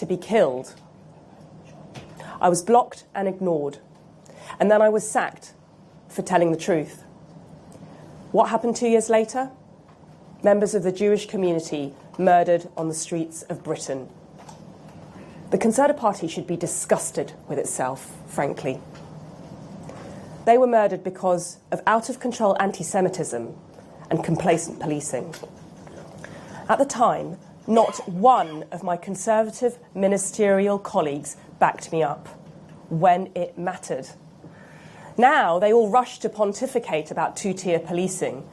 to be killed. I was blocked and ignored, and then I was sacked for telling the truth. What happened 2 years later? Members of the Jewish community murdered on the streets of Britain. The Conservative Party should be disgusted with itself, frankly. They were murdered because of out-of-control anti-Semitism and complacent policing. At the time, not one of my Conservative ministerial colleagues backed me up when it mattered. Now they all rush to pontificate about two-tier policing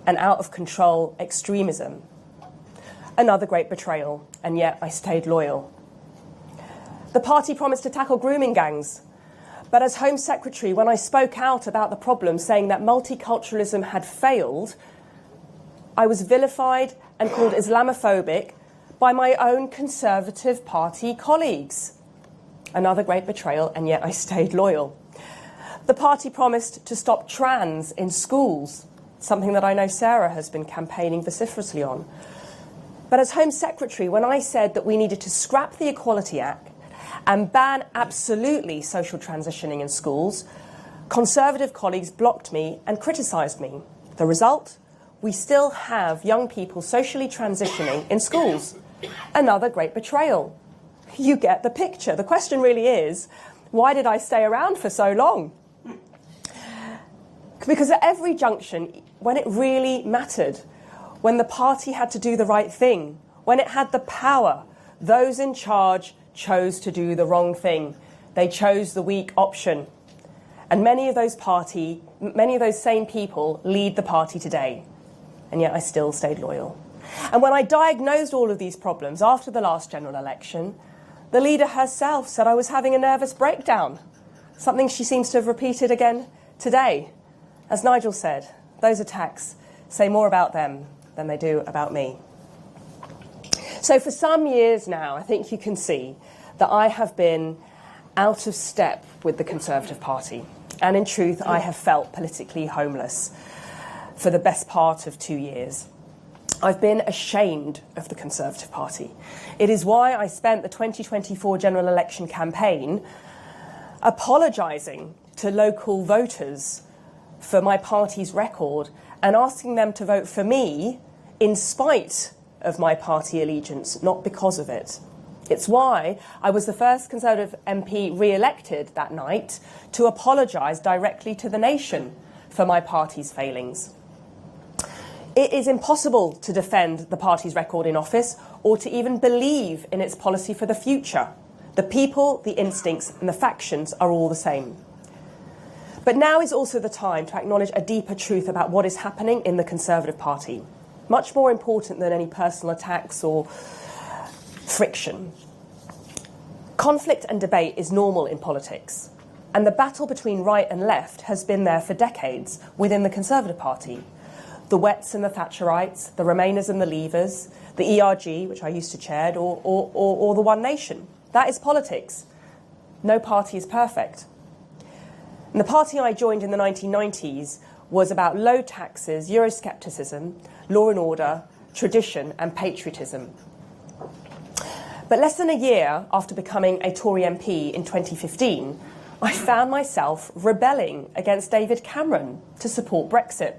and out-of-control extremism. Another great betrayal, and yet I stayed loyal. The party promised to tackle grooming gangs, but as Home Secretary, when I spoke out about the problem, saying that multiculturalism had failed, I was vilified and called Islamophobic by my own Conservative Party colleagues. Another great betrayal, and yet I stayed loyal. The party promised to stop trans in schools, something that I know Sarah has been campaigning vociferously on. But as Home Secretary, when I said that we needed to scrap the Equality Act and ban absolutely social transitioning in schools, Conservative colleagues blocked me and criticised me. The result? We still have young people socially transitioning in schools. Another great betrayal. You get the picture. The question really is, why did I stay around for so long? Because at every junction, when it really mattered, when the party had to do the right thing, when it had the power, those in charge chose to do the wrong thing. They chose the weak option. And many of those same people lead the party today. And yet I still stayed loyal. And when I diagnosed all of these problems after the last general election, the leader herself said I was having a nervous breakdown, something she seems to have repeated again today. As Nigel said, those attacks say more about them than they do about me. So for some years now, I think you can see that I have been out of step with the Conservative Party. And in truth, I have felt politically homeless for the best part of 2 years. I've been ashamed of the Conservative Party. It is why I spent the 2024 general election campaign apologising to local voters for my party's record and asking them to vote for me in spite of my party allegiance, not because of it. It's why I was the first Conservative MP re-elected that night to apologise directly to the nation for my party's failings. It is impossible to defend the party's record in office or to even believe in its policy for the future. The people, the instincts and the factions are all the same. But now is also the time to acknowledge a deeper truth about what is happening in the Conservative Party, much more important than any personal attacks or friction. Conflict and debate is normal in politics, and the battle between right and left has been there for decades within the Conservative Party. The Wets and the Thatcherites, the Remainers and the Leavers, the ERG, which I used to chair, or the One Nation. That is politics. No party is perfect. And the party I joined in the 1990s was about low taxes, Euroscepticism, law and order, tradition and patriotism. But less than a year after becoming a Tory MP in 2015, I found myself rebelling against David Cameron to support Brexit.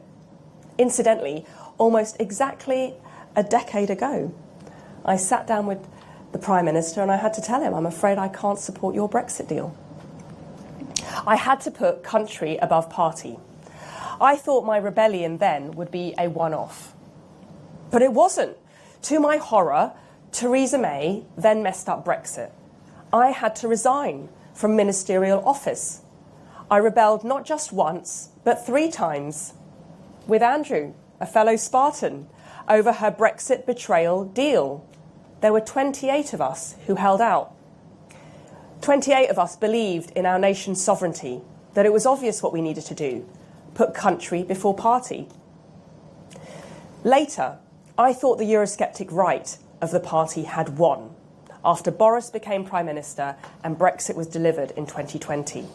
Incidentally, almost exactly a decade ago, I sat down with the Prime Minister and I had to tell him, I'm afraid I can't support your Brexit deal. I had to put country above party. I thought my rebellion then would be a one-off. But it wasn't. To my horror, Theresa May then messed up Brexit. I had to resign from ministerial office. I rebelled not just once, but 3 times. With Andrew, a fellow Spartan, over her Brexit betrayal deal. There were 28 of us who held out. 28 of us believed in our nation's sovereignty, that it was obvious what we needed to do, put country before party. Later, I thought the Eurosceptic right of the party had won, after Boris became Prime Minister and Brexit was delivered in 2020.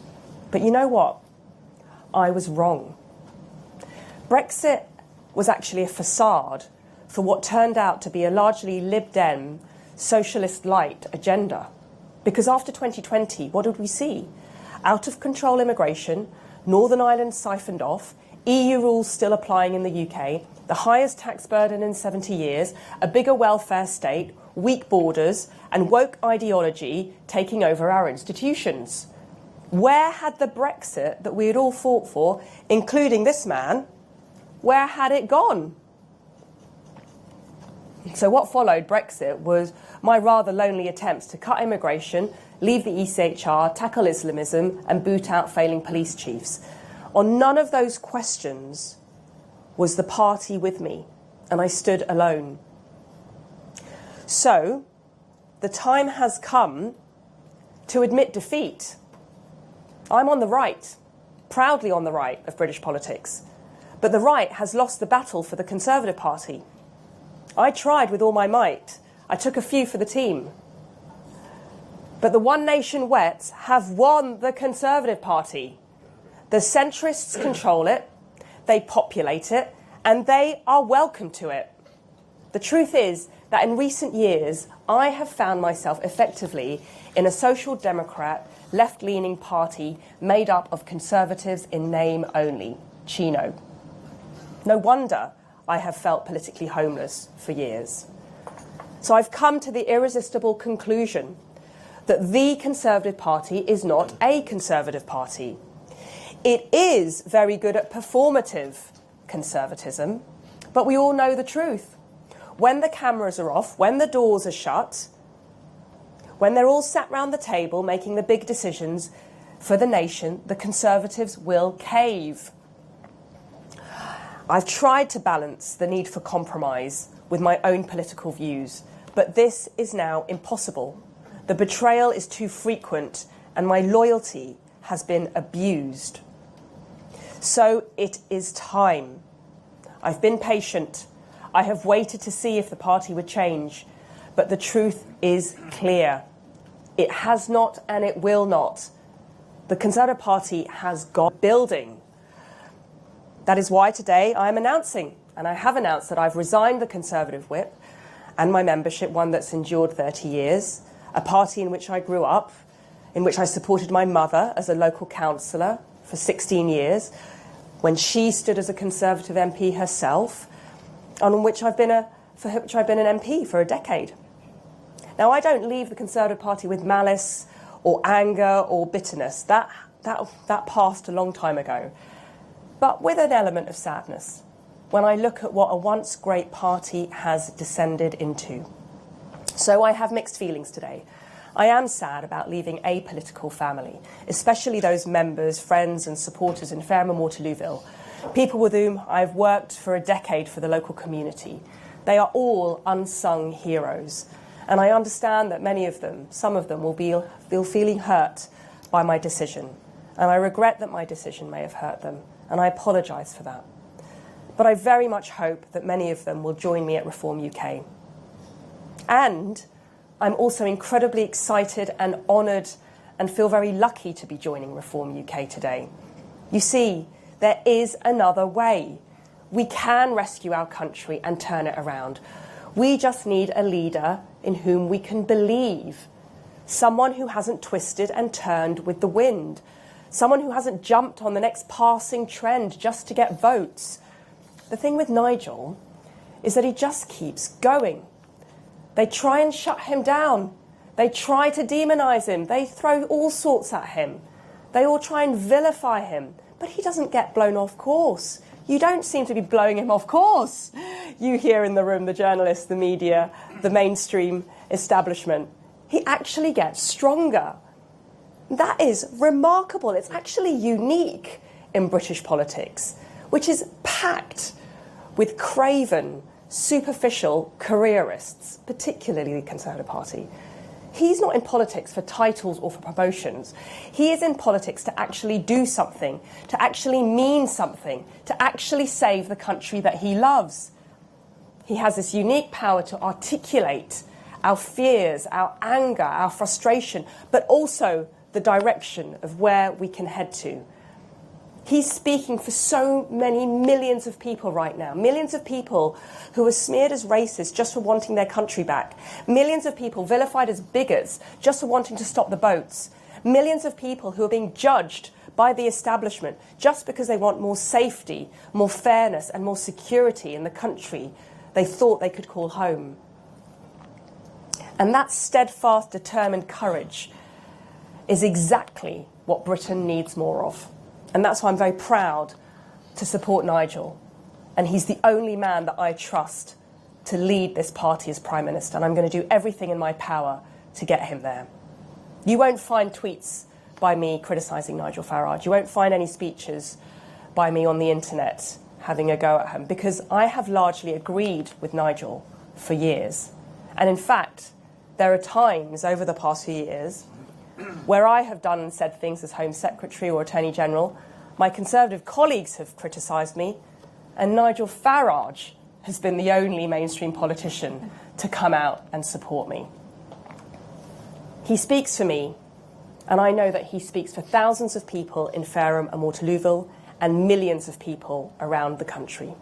But you know what? I was wrong. Brexit was actually a facade for what turned out to be a largely Lib Dem, socialist-light agenda. Because after 2020, what did we see? Out-of-control immigration, Northern Ireland siphoned off, EU rules still applying in the UK, the highest tax burden in 70 years, a bigger welfare state, weak borders, and woke ideology taking over our institutions. Where had the Brexit that we had all fought for, including this man, where had it gone? So what followed Brexit was my rather lonely attempts to cut immigration, leave the ECHR, tackle Islamism, and boot out failing police chiefs. On none of those questions was the party with me, and I stood alone. So the time has come to admit defeat. I'm on the right, proudly on the right of British politics, but the right has lost the battle for the Conservative Party. I tried with all my might. I took a few for the team. But the One Nation Wets have won the Conservative Party. The centrists control it, they populate it, and they are welcome to it. The truth is that in recent years, I have found myself effectively in a social democrat, left-leaning party made up of conservatives in name only, Chino. No wonder I have felt politically homeless for years. So I've come to the irresistible conclusion that the Conservative Party is not a Conservative Party. It is very good at performative conservatism, but we all know the truth. When the cameras are off, when the doors are shut, when they're all sat round the table making the big decisions for the nation, the Conservatives will cave. I've tried to balance the need for compromise with my own political views, but this is now impossible. The betrayal is too frequent, and my loyalty has been abused. So it is time. I've been patient. I have waited to see if the party would change, but the truth is clear. It has not and it will not. The Conservative Party has got building. That is why today I am announcing, and I have announced that I've resigned the Conservative whip and my membership, one that's endured 30 years, a party in which I grew up, in which I supported my mother as a local councillor for 16 years, when she stood as a Conservative MP herself, and on which I've been an MP for a decade. Now, I don't leave the Conservative Party with malice or anger or bitterness. That passed a long time ago. But with an element of sadness when I look at what a once great party has descended into. So I have mixed feelings today. I am sad about leaving a political family, especially those members, friends and supporters in Fareham or Waterlooville, people with whom I've worked for a decade for the local community. They are all unsung heroes. And I understand that many of them, some of them, will be feeling hurt by my decision. And I regret that my decision may have hurt them. And I apologise for that. But I very much hope that many of them will join me at Reform UK. And I'm also incredibly excited and honoured and feel very lucky to be joining Reform UK today. You see, there is another way. We can rescue our country and turn it around. We just need a leader in whom we can believe. Someone who hasn't twisted and turned with the wind. Someone who hasn't jumped on the next passing trend just to get votes. The thing with Nigel is that he just keeps going. They try and shut him down. They try to demonise him. They throw all sorts at him. They all try and vilify him. But he doesn't get blown off course. You don't seem to be blowing him off course. You here in the room, the journalists, the media, the mainstream establishment. He actually gets stronger. That is remarkable. It's actually unique in British politics, which is packed with craven, superficial careerists, particularly the Conservative Party. He's not in politics for titles or for promotions. He is in politics to actually do something, to actually mean something, to actually save the country that he loves. He has this unique power to articulate our fears, our anger, our frustration, but also the direction of where we can head to. He's speaking for so many millions of people right now. Millions of people who are smeared as racist just for wanting their country back. Millions of people vilified as bigots just for wanting to stop the boats. Millions of people who are being judged by the establishment just because they want more safety, more fairness and more security in the country they thought they could call home. And that steadfast, determined courage is exactly what Britain needs more of. And that's why I'm very proud to support Nigel. And he's the only man that I trust to lead this party as Prime Minister. And I'm going to do everything in my power to get him there. You won't find tweets by me criticising Nigel Farage. You won't find any speeches by me on the internet having a go at him, because I have largely agreed with Nigel for years. And in fact, there are times over the past few years where I have done and said things as Home Secretary or Attorney General. My Conservative colleagues have criticised me, and Nigel Farage has been the only mainstream politician to come out and support me. He speaks for me, and I know that he speaks for thousands of people in Fareham and Waterlooville and millions of people around the country.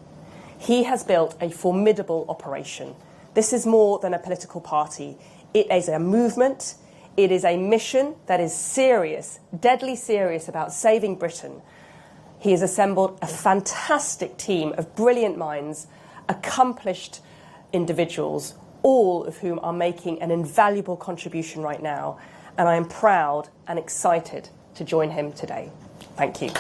He has built a formidable operation. This is more than a political party. It is a movement. It is a mission that is serious, deadly serious about saving Britain. He has assembled a fantastic team of brilliant minds, accomplished individuals, all of whom are making an invaluable contribution right now. And I am proud and excited to join him today. Thank you.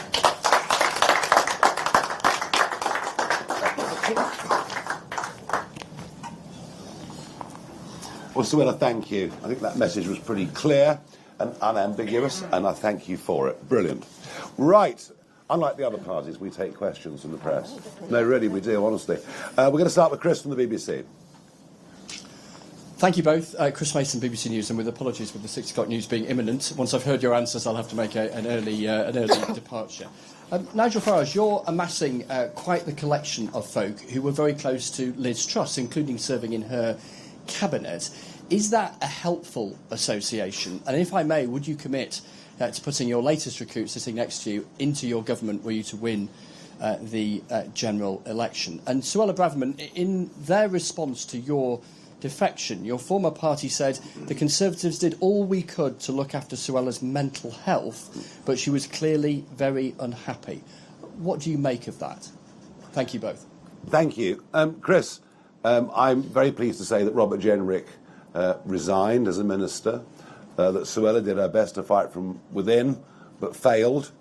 Well, Suella, thank you. I think that message was pretty clear and unambiguous, and I thank you for it. Brilliant. Right. Unlike the other parties, we take questions from the press. No, really, we do, honestly. We're going to start with Chris from the BBC. Thank you both. Chris Mason, BBC News, and with apologies with the 6 o'clock news being imminent. Once I've heard your answers, I'll have to make an early departure. Nigel Farage, you're amassing quite the collection of folk who were very close to Liz Truss, including serving in her cabinet. Is that a helpful association? And if I may, would you commit to putting your latest recruit sitting next to you into your government were you to win the general election? And Suella Braverman, in their response to your defection, your former party said the Conservatives did all we could to look after Suella's mental health, but she was clearly very unhappy. What do you make of that? Thank you both. Thank you. Chris, I'm very pleased to say that Robert Jenrick resigned as a minister, that Suella did her best to fight from within, but failed.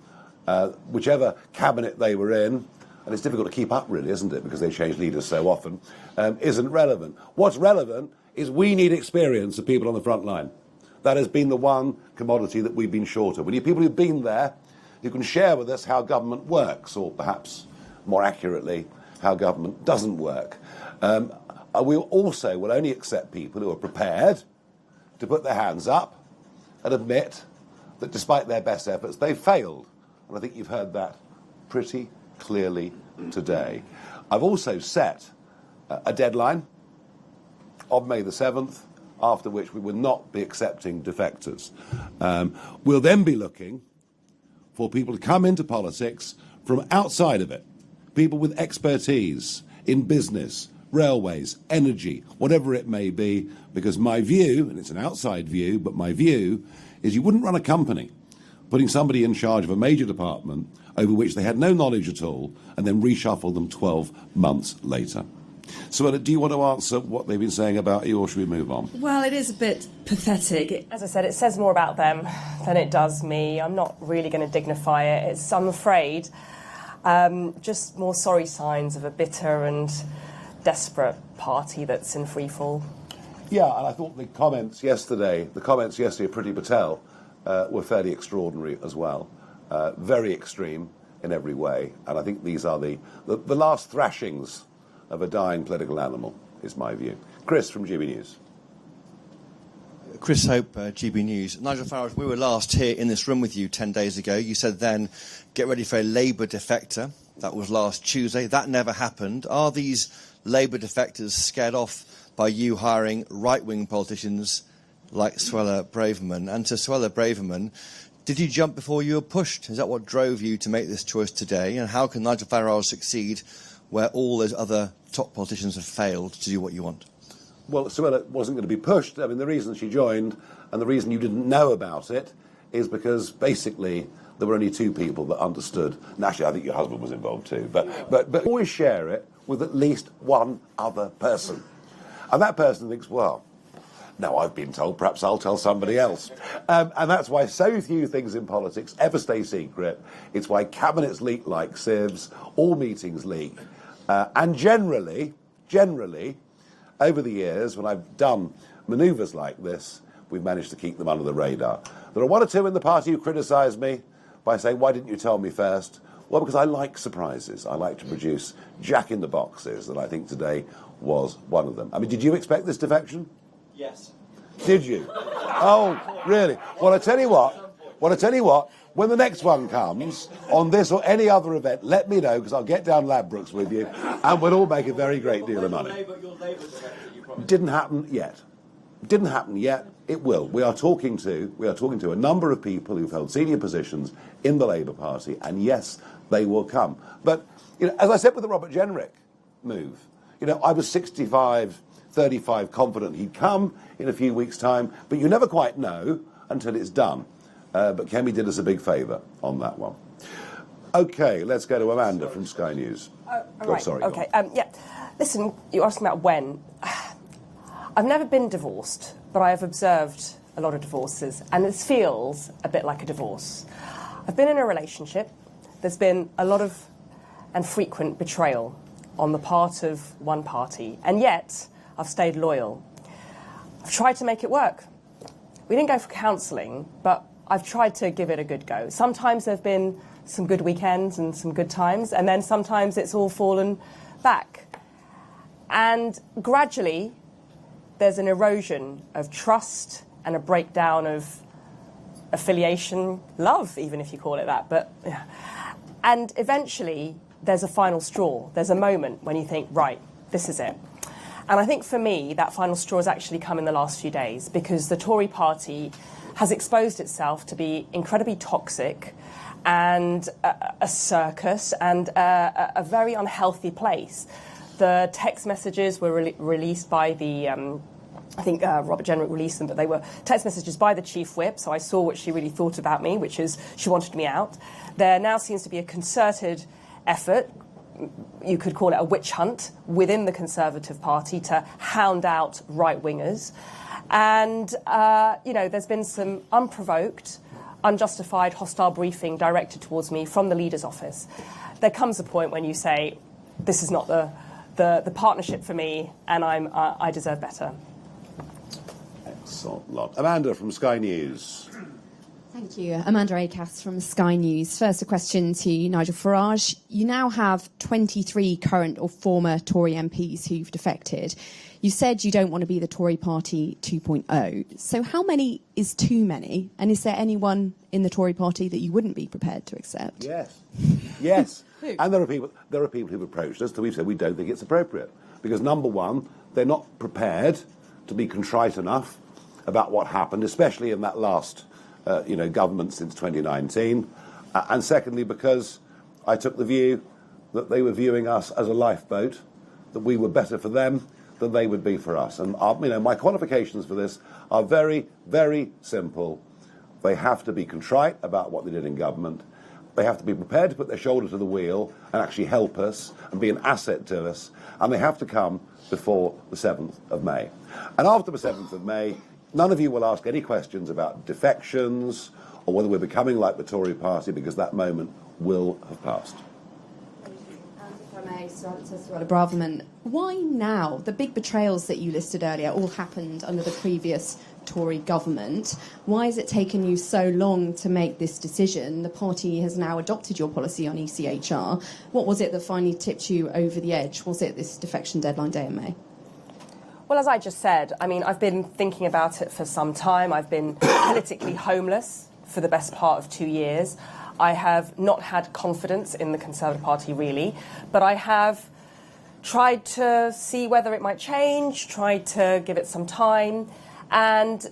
Whichever cabinet they were in, and it's difficult to keep up, really, isn't it, because they change leaders so often, isn't relevant. What's relevant is we need experience of people on the front line. That has been the one commodity that we've been short of. We need people who've been there, who can share with us how government works, or perhaps more accurately, how government doesn't work. We also will only accept people who are prepared to put their hands up and admit that despite their best efforts, they failed. And I think you've heard that pretty clearly today. I've also set a deadline of May the 7th, after which we will not be accepting defectors. We'll then be looking for people to come into politics from outside of it, people with expertise in business, railways, energy, whatever it may be, because my view, and it's an outside view, but my view is you wouldn't run a company putting somebody in charge of a major department over which they had no knowledge at all and then reshuffle them 12 months later. So, do you want to answer what they've been saying about you, or should we move on? Well, it is a bit pathetic. As I said, it says more about them than it does me. I'm not really going to dignify it. It's, I'm afraid, just more sorry signs of a bitter and desperate party that's in freefall. Yeah, and I thought the comments yesterday of Priti Patel were fairly extraordinary as well. Very extreme in every way. And I think these are the last thrashings of a dying political animal, is my view. Chris from GB News. Chris Hope, GB News. Nigel Farage, we were last here in this room with you 10 days ago. You said then, get ready for a Labour defector. That was last Tuesday. That never happened. Are these Labour defectors scared off by you hiring right-wing politicians like Suella Braverman? And to Suella Braverman, Did you jump before you were pushed? Is that what drove you to make this choice today? And how can Nigel Farage succeed where all those other top politicians have failed to do what you want? Well, Suella wasn't going to be pushed. I mean, the reason she joined and the reason you didn't know about it is because basically there were only two people that understood. And actually, I think your husband was involved too. But always share it with at least one other person. And that person thinks, well, no, I've been told, perhaps I'll tell somebody else. And that's why so few things in politics ever stay secret. It's why cabinets leak like sieves, all meetings leak. And generally, over the years, when I've done manoeuvres like this, we've managed to keep them under the radar. There are one or two in the party who criticise me by saying, why didn't you tell me first? Well, because I like surprises. I like to produce jack-in-the-boxes, and I think today was one of them. I mean, did you expect this defection? Yes. Did you? Oh, really? Well, I tell you what, when the next one comes, on this or any other event, let me know, because I'll get down Ladbrokes with you, and we'll all make a very great deal of money. Didn't happen yet. Didn't happen yet. It will. We are talking to a number of people who've held senior positions in the Labour Party, and yes, they will come. But, as I said with the Robert Jenrick move, I was 65-35 confident he'd come in a few weeks' time, but you never quite know until it's done. But Kemi did us a big favour on that one. OK, let's go to Amanda from Sky News. Right. Sorry. OK. Yeah. Listen, you're asking about when. I've never been divorced, but I have observed a lot of divorces, and this feels a bit like a divorce. I've been in a relationship. There's been a lot of and frequent betrayal on the part of one party, and yet I've stayed loyal. I've tried to make it work. We didn't go for counselling, but I've tried to give it a good go. Sometimes there have been some good weekends and some good times, and then sometimes it's all fallen back. And gradually, there's an erosion of trust and a breakdown of affiliation, love, even if you call it that. But, yeah. And eventually, there's a final straw. There's a moment when you think, right, this is it. And I think for me, that final straw has actually come in the last few days, because the Tory party has exposed itself to be incredibly toxic and a circus and a very unhealthy place. The text messages were released by the, I think Robert Jenrick released them, but they were text messages by the Chief Whip, so I saw what she really thought about me, which is she wanted me out. There now seems to be a concerted effort, you could call it a witch hunt, within the Conservative Party to hound out right-wingers. And, there's been some unprovoked, unjustified, hostile briefing directed towards me from the leader's office. There comes a point when you say, this is not the partnership for me, and I deserve better. Excellent. Amanda from Sky News. Thank you. Amanda Acas from Sky News. First, a question to Nigel Farage. You now have 23 current or former Tory MPs who've defected. You said you don't want to be the Tory party 2.0. So how many is too many? And is there anyone in the Tory party that you wouldn't be prepared to accept? Yes. Yes. And there are people who've approached us that we've said we don't think it's appropriate. Because, number one, they're not prepared to be contrite enough about what happened, especially in that last government since 2019. And secondly, because I took the view that they were viewing us as a lifeboat, that we were better for them than they would be for us. And my qualifications for this are very, very simple. They have to be contrite about what they did in government. They have to be prepared to put their shoulder to the wheel and actually help us and be an asset to us. And they have to come before the 7th of May. And after the 7th of May, none of you will ask any questions about defections or whether we're becoming like the Tory party, because that moment will have passed. If I may, Suella Braverman, why now? The big betrayals that you listed earlier all happened under the previous Tory government. Why has it taken you so long to make this decision? The party has now adopted your policy on ECHR. What was it that finally tipped you over the edge? Was it this defection deadline day in May? Well, as I just said, I've been thinking about it for some time. I've been politically homeless for the best part of 2 years. I have not had confidence in the Conservative Party, really, but I have tried to see whether it might change, tried to give it some time, and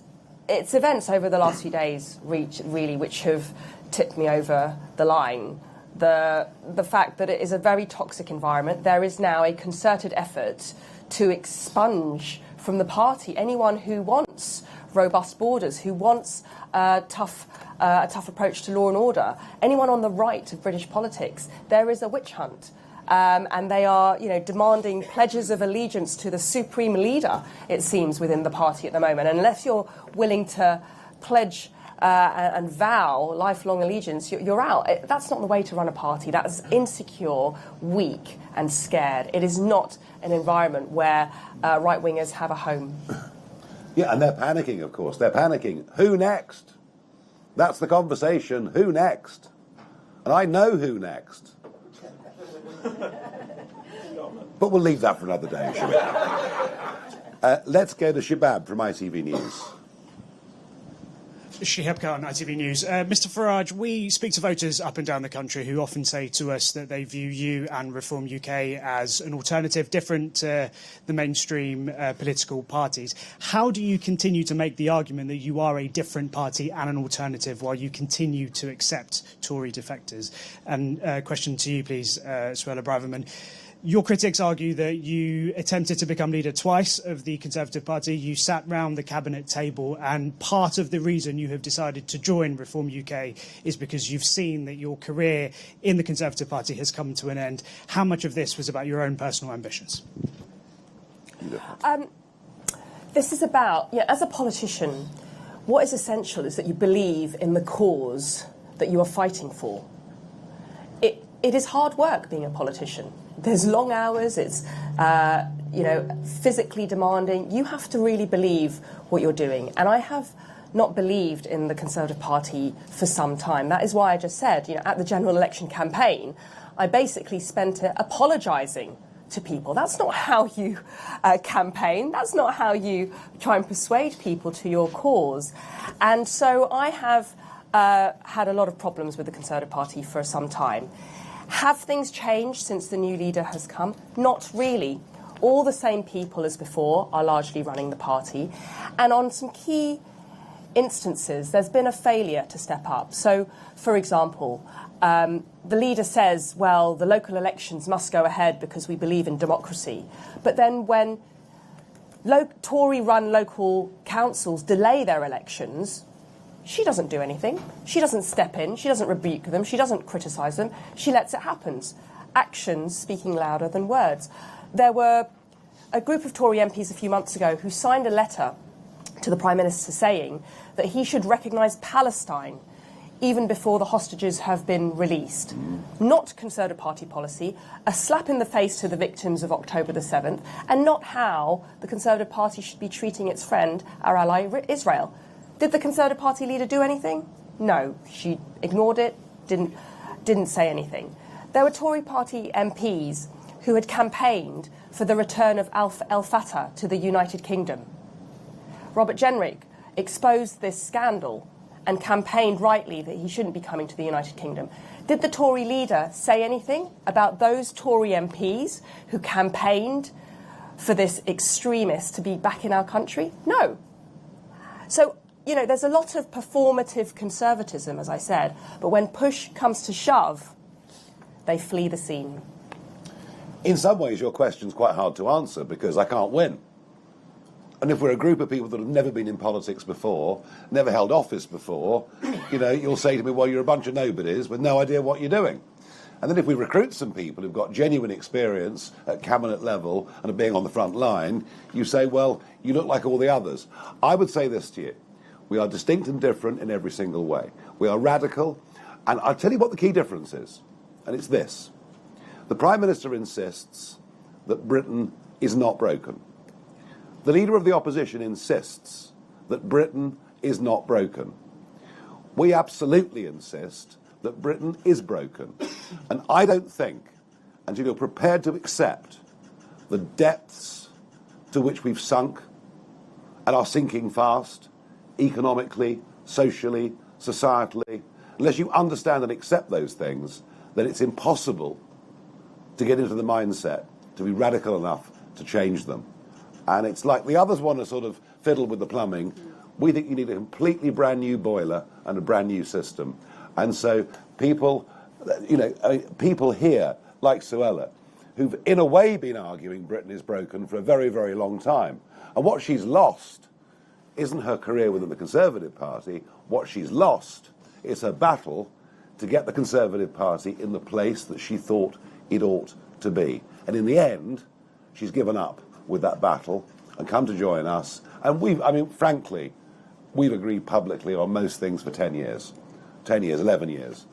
it's events over the last few days really which have tipped me over the line. The fact that it is a very toxic environment. There is now a concerted effort to expunge from the party anyone who wants robust borders, who wants a tough approach to law and order, anyone on the right of British politics. There is a witch hunt. And they are, demanding pledges of allegiance to the supreme leader, it seems, within the party at the moment. And unless you're willing to pledge and vow lifelong allegiance, you're out. That's not the way to run a party. That is insecure, weak and scared. It is not an environment where right-wingers have a home. Yeah, and they're panicking, of course. They're panicking. Who next? That's the conversation. Who next? And I know who next. But we'll leave that for another day, shall we? Let's go to Shabab from ITV News. Shihab Khan, ITV News. Mr Farage, we speak to voters up and down the country who often say to us that they view you and Reform UK as an alternative different to the mainstream political parties. How do you continue to make the argument that you are a different party and an alternative while you continue to accept Tory defectors? And question to you, please, Suella Braverman. Your critics argue that you attempted to become leader twice of the Conservative Party. You sat round the cabinet table, and part of the reason you have decided to join Reform UK is because you've seen that your career in the Conservative Party has come to an end. How much of this was about your own personal ambitions? This is about, as a politician, what is essential is that you believe in the cause that you are fighting for. It is hard work being a politician. There's long hours, it's physically demanding. You have to really believe what you're doing. And I have not believed in the Conservative Party for some time. That is why I just said, at the general election campaign, I basically spent it apologising to people. That's not how you campaign. That's not how you try and persuade people to your cause. And so I have had a lot of problems with the Conservative Party for some time. Have things changed since the new leader has come? Not really. All the same people as before are largely running the party. And on some key instances, there's been a failure to step up. So, for example, the leader says, well, the local elections must go ahead because we believe in democracy. But then when Tory-run local councils delay their elections, she doesn't do anything. She doesn't step in. She doesn't rebuke them. She doesn't criticise them. She lets it happen. Actions speaking louder than words. There were a group of Tory MPs a few months ago who signed a letter to the Prime Minister saying that he should recognise Palestine even before the hostages have been released. Not Conservative Party policy, a slap in the face to the victims of October the 7th, and not how the Conservative Party should be treating its friend, our ally Israel. Did the Conservative Party leader do anything? No. She ignored it, didn't say anything. There were Tory Party MPs who had campaigned for the return of El Fattah to the United Kingdom. Robert Jenrick exposed this scandal and campaigned rightly that he shouldn't be coming to the United Kingdom. Did the Tory leader say anything about those Tory MPs who campaigned for this extremist to be back in our country? No. So, there's a lot of performative conservatism, as I said, but when push comes to shove, they flee the scene. In some ways, your question's quite hard to answer because I can't win. And if we're a group of people that have never been in politics before, never held office before, you'll say to me, well, you're a bunch of nobodies with no idea what you're doing. And then if we recruit some people who've got genuine experience at cabinet level and are being on the front line, you say, well, you look like all the others. I would say this to you. We are distinct and different in every single way. We are radical. And I'll tell you what the key difference is. And it's this. The Prime Minister insists that Britain is not broken. The Leader of the Opposition insists that Britain is not broken. We absolutely insist that Britain is broken. And I don't think, until you're prepared to accept the depths to which we've sunk and are sinking fast, economically, socially, societally, unless you understand and accept those things, then it's impossible to get into the mindset to be radical enough to change them. And it's like the others want to sort of fiddle with the plumbing. We think you need a completely brand new boiler and a brand new system. And so people, people here, like Suella, who've in a way been arguing Britain is broken for a very, very long time. And what she's lost isn't her career within the Conservative Party. What she's lost is her battle to get the Conservative Party in the place that she thought it ought to be. And in the end, she's given up with that battle and come to join us. And frankly, we've agreed publicly on most things for 10 years, 11 years.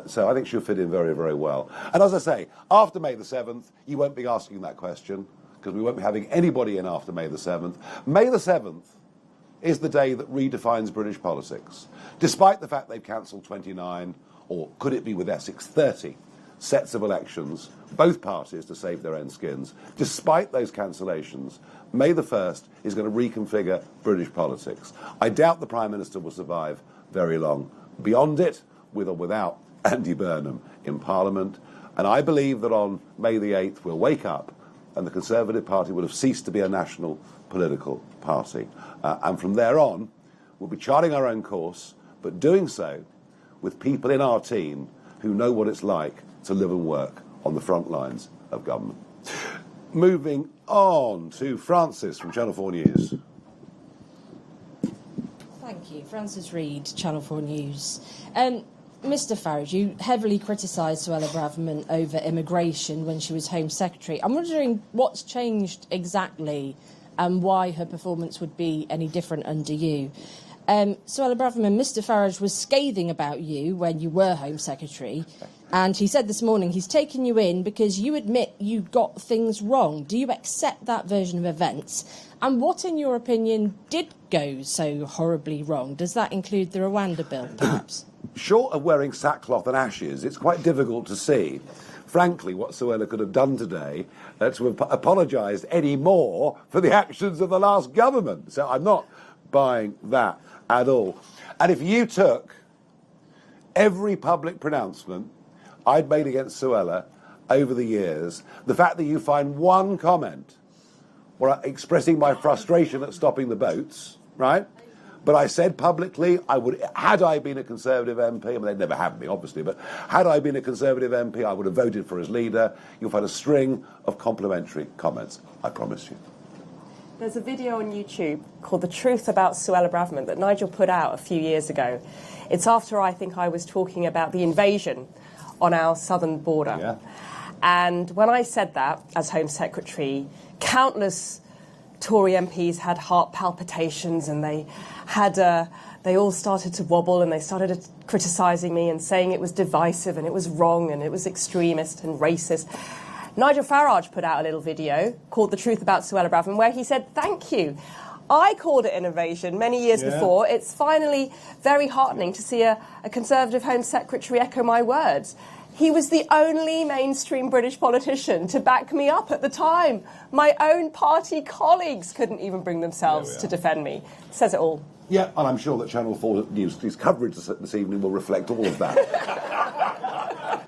So I think she'll fit in very, very well. And as I say, after May the 7th, you won't be asking that question, because we won't be having anybody in after May the 7th. May the 7th is the day that redefines British politics. Despite the fact they've cancelled 29, or could it be with Essex, 30 sets of elections, both parties to save their own skins. Despite those cancellations, May the 1st is going to reconfigure British politics. I doubt the Prime Minister will survive very long beyond it, with or without Andy Burnham in Parliament. And I believe that on May the 8th we'll wake up and the Conservative Party will have ceased to be a national political party. And from there on, we'll be charting our own course, but doing so with people in our team who know what it's like to live and work on the front lines of government. Moving on to Francis from Channel 4 News. Thank you. Francis Reid, Channel 4 News. Mr Farage, you heavily criticised Suella Braverman over immigration when she was Home Secretary. I'm wondering what's changed exactly and why her performance would be any different under you. Suella Braverman, Mr Farage was scathing about you when you were Home Secretary, and he said this morning he's taken you in because you admit you got things wrong. Do you accept that version of events? And what, in your opinion, did go so horribly wrong? Does that include the Rwanda bill, perhaps? Short of wearing sackcloth and ashes, it's quite difficult to see, frankly, what Suella could have done today to have apologised any more for the actions of the last government. So I'm not buying that at all. And if you took every public pronouncement I'd made against Suella over the years, the fact that you find one comment where I'm expressing my frustration at stopping the boats, right? But I said publicly, I would, had I been a Conservative MP, I mean, they'd never have me, obviously, but had I been a Conservative MP, I would have voted for his leader. You'll find a string of complimentary comments, I promise you. There's a video on YouTube called The Truth About Suella Braverman that Nigel put out a few years ago. It's after I think I was talking about the invasion on our southern border. Yeah. And when I said that as Home Secretary, countless Tory MPs had heart palpitations and they all started to wobble and they started criticising me and saying it was divisive and it was wrong and it was extremist and racist. Nigel Farage put out a little video called The Truth About Suella Braverman where he said, thank you. I called it an invasion many years before. It's finally very heartening to see a Conservative Home Secretary echo my words. He was the only mainstream British politician to back me up at the time. My own party colleagues couldn't even bring themselves to defend me. It says it all. Yeah, and I'm sure that Channel 4 News' coverage this evening will reflect all of that.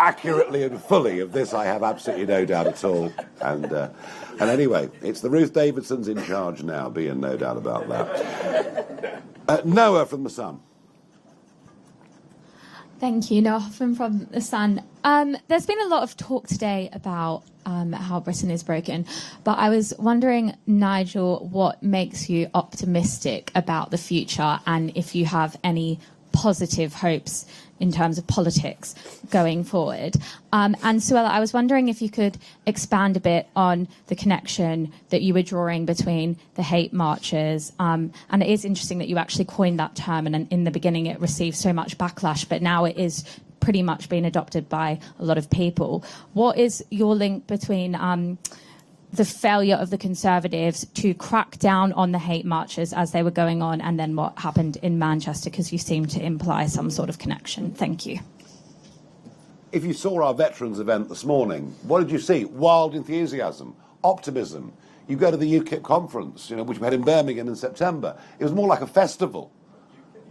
Accurately and fully of this, I have absolutely no doubt at all. And anyway, it's the Ruth Davidsons in charge now, be in no doubt about that. Noah from The Sun. Thank you, Noah Hoffman from The Sun. There's been a lot of talk today about how Britain is broken, but I was wondering, Nigel, what makes you optimistic about the future and if you have any positive hopes in terms of politics going forward. And Suella, I was wondering if you could expand a bit on the connection that you were drawing between the hate marches. And it is interesting that you actually coined that term, and in the beginning it received so much backlash, but now it is pretty much being adopted by a lot of people. What is your link between the failure of the Conservatives to crack down on the hate marches as they were going on, and then what happened in Manchester, because you seem to imply some sort of connection? Thank you. If you saw our veterans event this morning, what did you see? Wild enthusiasm, optimism. You go to the UKIP conference, which we had in Birmingham in September. It was more like a festival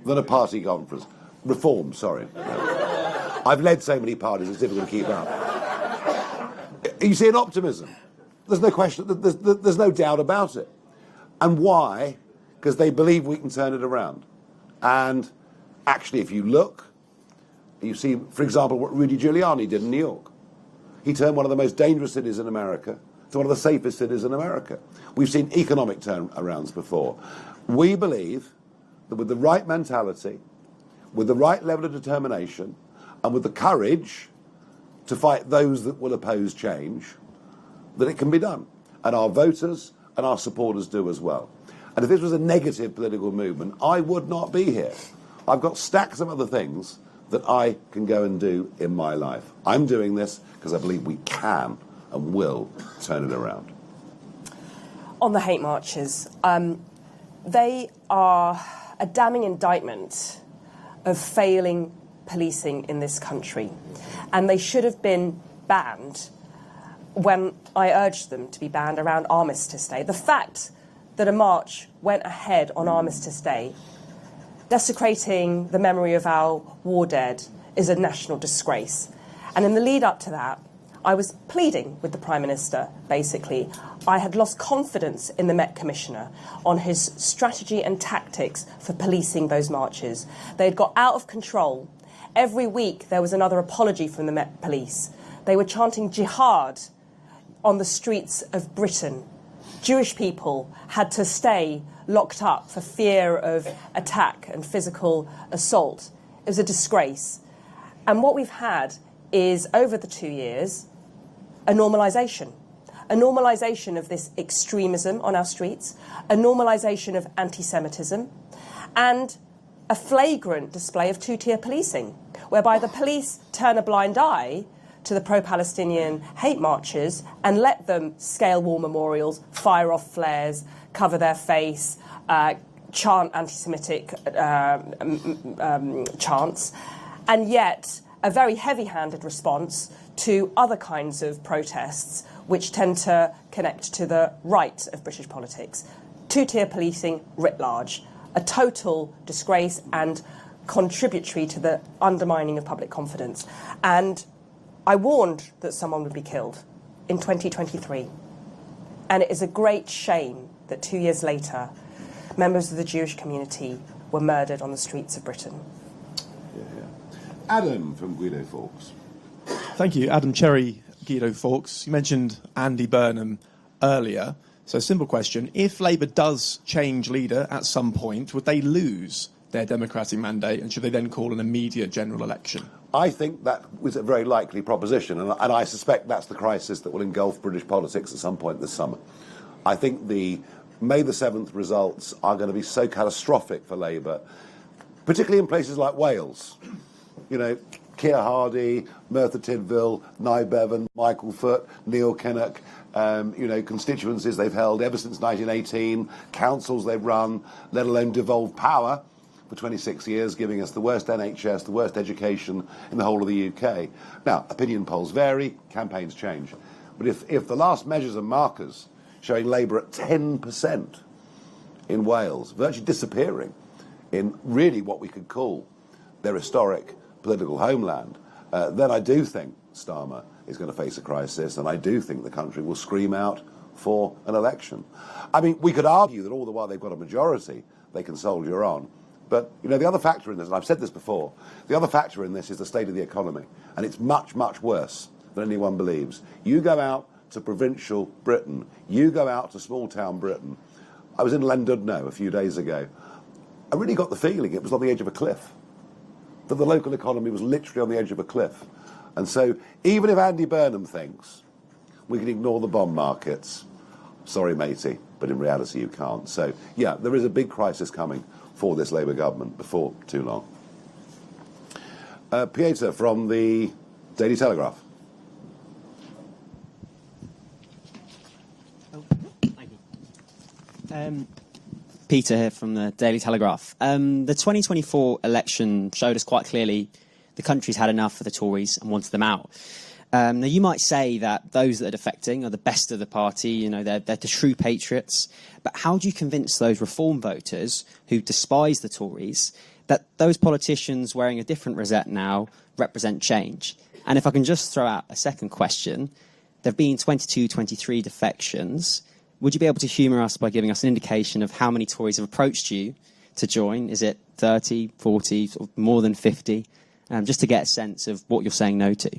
than a party conference. Reform, sorry. I've led so many parties, it's difficult to keep up. You see an optimism. There's no question, there's no doubt about it. And why? because they believe we can turn it around. And actually, if you look, you see, for example, what Rudy Giuliani did in New York. He turned one of the most dangerous cities in America to one of the safest cities in America. We've seen economic turnarounds before. We believe that with the right mentality, with the right level of determination, and with the courage to fight those that will oppose change, that it can be done. And our voters and our supporters do as well. And if this was a negative political movement, I would not be here. I've got stacks of other things that I can go and do in my life. I'm doing this because I believe we can and will turn it around. On the hate marches, they are a damning indictment of failing policing in this country. And they should have been banned when I urged them to be banned around Armistice Day. The fact that a march went ahead on Armistice Day, desecrating the memory of our war dead, is a national disgrace. And in the lead up to that, I was pleading with the Prime Minister, basically. I had lost confidence in the Met Commissioner on his strategy and tactics for policing those marches. They had got out of control. Every week there was another apology from the Met Police. They were chanting jihad on the streets of Britain. Jewish people had to stay locked up for fear of attack and physical assault. It was a disgrace. And what we've had is, over the 2 years, a normalisation of this extremism on our streets, a normalisation of anti-Semitism, and a flagrant display of two-tier policing, whereby the police turn a blind eye to the pro-Palestinian hate marches and let them scale war memorials, fire off flares, cover their face, chant anti-Semitic chants, and yet a very heavy-handed response to other kinds of protests which tend to connect to the right of British politics. Two-tier policing writ large, a total disgrace and contributory to the undermining of public confidence. And I warned that someone would be killed in 2023. And it is a great shame that 2 years later, members of the Jewish community were murdered on the streets of Britain. Adam from Guido Fawkes. Thank you. Adam Cherry, Guido Fawkes. You mentioned Andy Burnham earlier. So a simple question. If Labour does change leader at some point, would they lose their democratic mandate, and should they then call an immediate general election? I think that was a very likely proposition, and I suspect that's the crisis that will engulf British politics at some point this summer. I think the May the 7th results are going to be so catastrophic for Labour, particularly in places like Wales. You know, Keir Hardie, Merthyr Tydfil, Nye Bevan, Michael Foot, Neil Kinnock, constituencies they've held ever since 1918, councils they've run, let alone devolved power for 26 years, giving us the worst NHS, the worst education in the whole of the UK. Now, opinion polls vary, campaigns change. But if the last measures and markers showing Labour at 10% in Wales, virtually disappearing in really what we could call their historic political homeland, then I do think Starmer is going to face a crisis, and I do think the country will scream out for an election. I mean, we could argue that all the while they've got a majority, they can soldier on. But, the other factor in this, and I've said this before, the other factor in this is the state of the economy. And it's much, much worse than anyone believes. You go out to provincial Britain, you go out to small-town Britain. I was in Llandudno a few days ago. I really got the feeling it was on the edge of a cliff, that the local economy was literally on the edge of a cliff. And so even if Andy Burnham thinks we can ignore the bond markets, sorry, matey, but in reality you can't. So, yeah, there is a big crisis coming for this Labour government before too long. Pieter from the Daily Telegraph. Peter here from the Daily Telegraph. The 2024 election showed us quite clearly the country's had enough of the Tories and wanted them out. Now, you might say that those that are defecting are the best of the party, they're the true patriots. But how do you convince those reform voters who despise the Tories that those politicians wearing a different rosette now represent change? And if I can just throw out a second question, there have been 22, 23 defections. Would you be able to humour us by giving us an indication of how many Tories have approached you to join? Is it 30, 40, sort of more than 50? Just to get a sense of what you're saying no to.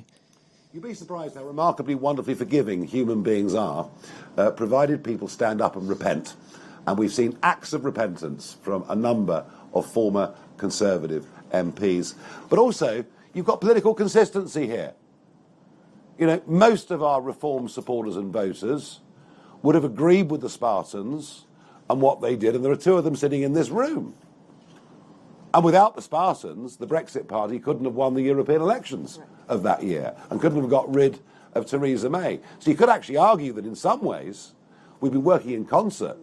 You'd be surprised how remarkably wonderfully forgiving human beings are, provided people stand up and repent. And we've seen acts of repentance from a number of former Conservative MPs. But also, you've got political consistency here. You know, most of our reform supporters and voters would have agreed with the Spartans and what they did, and there are two of them sitting in this room. And without the Spartans, the Brexit Party couldn't have won the European elections of that year and couldn't have got rid of Theresa May. So you could actually argue that in some ways we've been working in concert,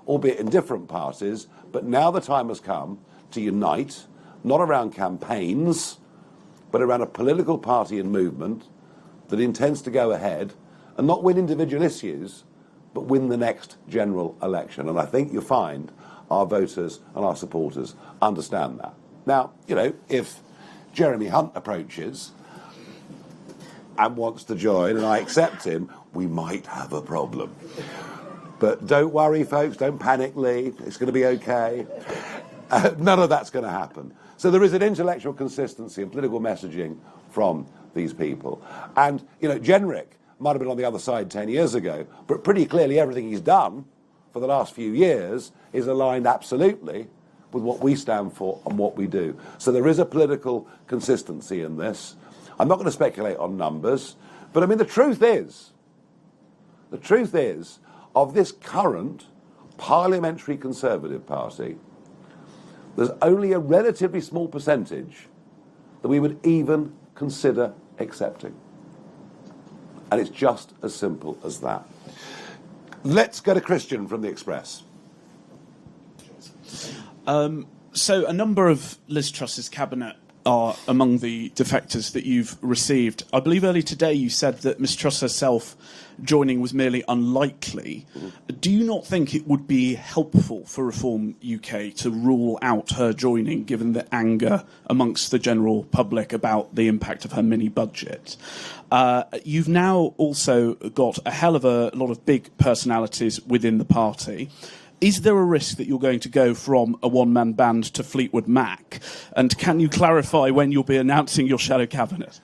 albeit in different parties, but now the time has come to unite, not around campaigns, but around a political party and movement that intends to go ahead and not win individual issues, but win the next general election. And I think you'll find our voters and our supporters understand that. Now, you know, if Jeremy Hunt approaches and wants to join and I accept him, we might have a problem. But don't worry, folks, don't panic, Lee. It's going to be okay. None of that's going to happen. So there is an intellectual consistency and political messaging from these people. And, you know, Jenrick might have been on the other side 10 years ago, but pretty clearly everything he's done for the last few years is aligned absolutely with what we stand for and what we do. So there is a political consistency in this. I'm not going to speculate on numbers, but I mean, the truth is, of this current parliamentary Conservative Party, there's only a relatively small percentage that we would even consider accepting. And it's just as simple as that. Let's go to Christian from the Express. So a number of Liz Truss's cabinet are among the defectors that you've received. I believe earlier today you said that Ms Truss herself joining was merely unlikely. Do you not think it would be helpful for Reform UK to rule out her joining, given the anger amongst the general public about the impact of her mini-budget? You've now also got a hell of a lot of big personalities within the party. Is there a risk that you're going to go from a one-man band to Fleetwood Mac? And can you clarify when you'll be announcing your shadow cabinet?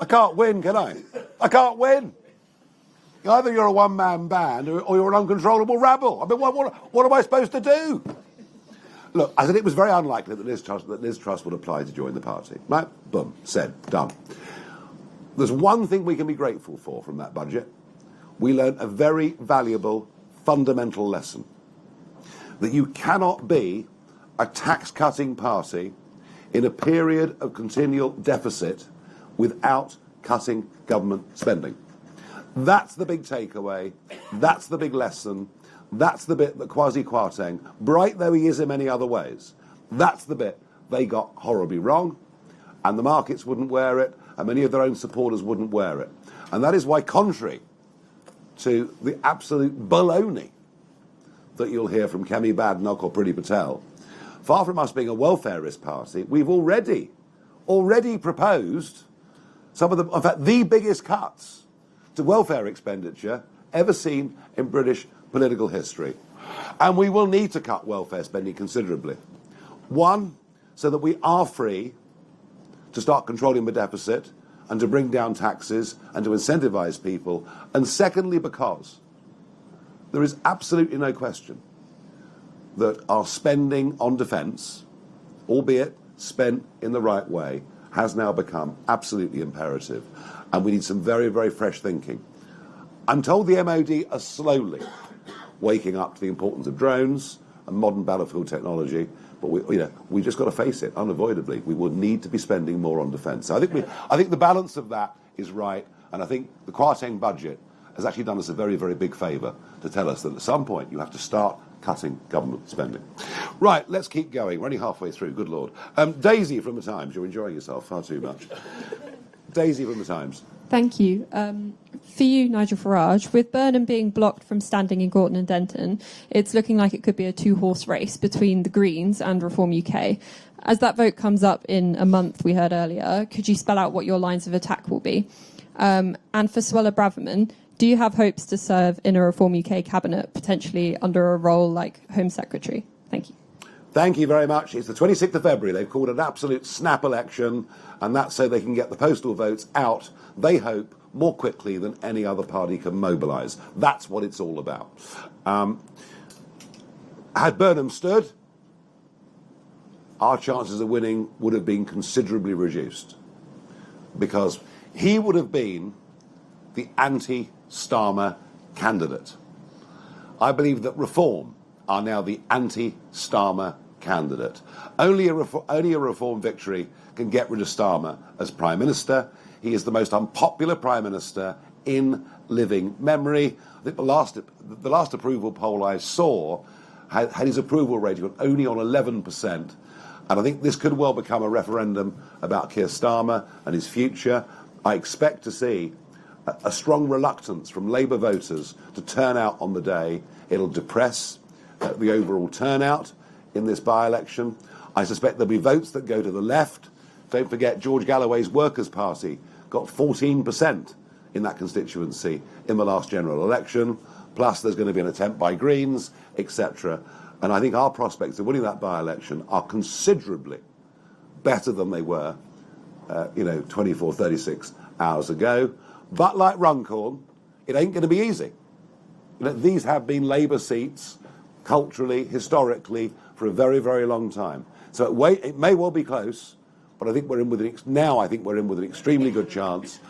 I can't win, can I? I can't win. Either you're a one-man band or you're an uncontrollable rabble. I mean, what am I supposed to do? Look, I said it was very unlikely that Liz Truss would apply to join the party. Right? Boom. Said. Done. There's one thing we can be grateful for from that budget. We learned a very valuable, fundamental lesson. That you cannot be a tax-cutting party in a period of continual deficit without cutting government spending. That's the big takeaway. That's the big lesson. That's the bit that Kwasi Kwarteng, bright though he is in many other ways, that's the bit they got horribly wrong, and the markets wouldn't wear it, and many of their own supporters wouldn't wear it. And that is why, contrary to the absolute baloney that you'll hear from Kemi Badnoch or Priti Patel, far from us being a welfarist party, we've already proposed some of the, in fact, the biggest cuts to welfare expenditure ever seen in British political history. And we will need to cut welfare spending considerably. One, so that we are free to start controlling the deficit and to bring down taxes and to incentivise people. And secondly, because there is absolutely no question that our spending on defence, albeit spent in the right way, has now become absolutely imperative. And we need some very, very fresh thinking. I'm told the MOD are slowly waking up to the importance of drones and modern battlefield technology, but we just got to face it unavoidably. We will need to be spending more on defence. So I think the balance of that is right, and I think the Kwarteng budget has actually done us a very, very big favour to tell us that at some point you have to start cutting government spending. Right, let's keep going. We're only halfway through, good Lord. Daisy from the Times, you're enjoying yourself far too much. Daisy from the Times. Thank you. For you, Nigel Farage, with Burnham being blocked from standing in Gorton and Denton, it's looking like it could be a two-horse race between the Greens and Reform UK. As that vote comes up in a month, we heard earlier, could you spell out what your lines of attack will be? And for Suella Braverman, Do you have hopes to serve in a Reform UK cabinet, potentially under a role like Home Secretary? Thank you. Thank you very much. It's the 26th of February. They've called an absolute snap election, and that's so they can get the postal votes out, they hope, more quickly than any other party can mobilise. That's what it's all about. Had Burnham stood, our chances of winning would have been considerably reduced, because he would have been the anti-Starmer candidate. I believe that Reform are now the anti-Starmer candidate. Only a Reform victory can get rid of Starmer as Prime Minister. He is the most unpopular Prime Minister in living memory. I think the last approval poll I saw had his approval rating only on 11%. And I think this could well become a referendum about Keir Starmer and his future. I expect to see a strong reluctance from Labour voters to turn out on the day. It'll depress the overall turnout in this by-election. I suspect there'll be votes that go to the left. Don't forget George Galloway's Workers' Party got 14% in that constituency in the last general election. Plus there's going to be an attempt by Greens, etc. And I think our prospects of winning that by-election are considerably better than they were 24, 36 hours ago. But like Runcorn, it ain't going to be easy. These have been Labour seats, culturally, historically, for a very, very long time. So it may well be close, but I think we're in with an extremely good chance.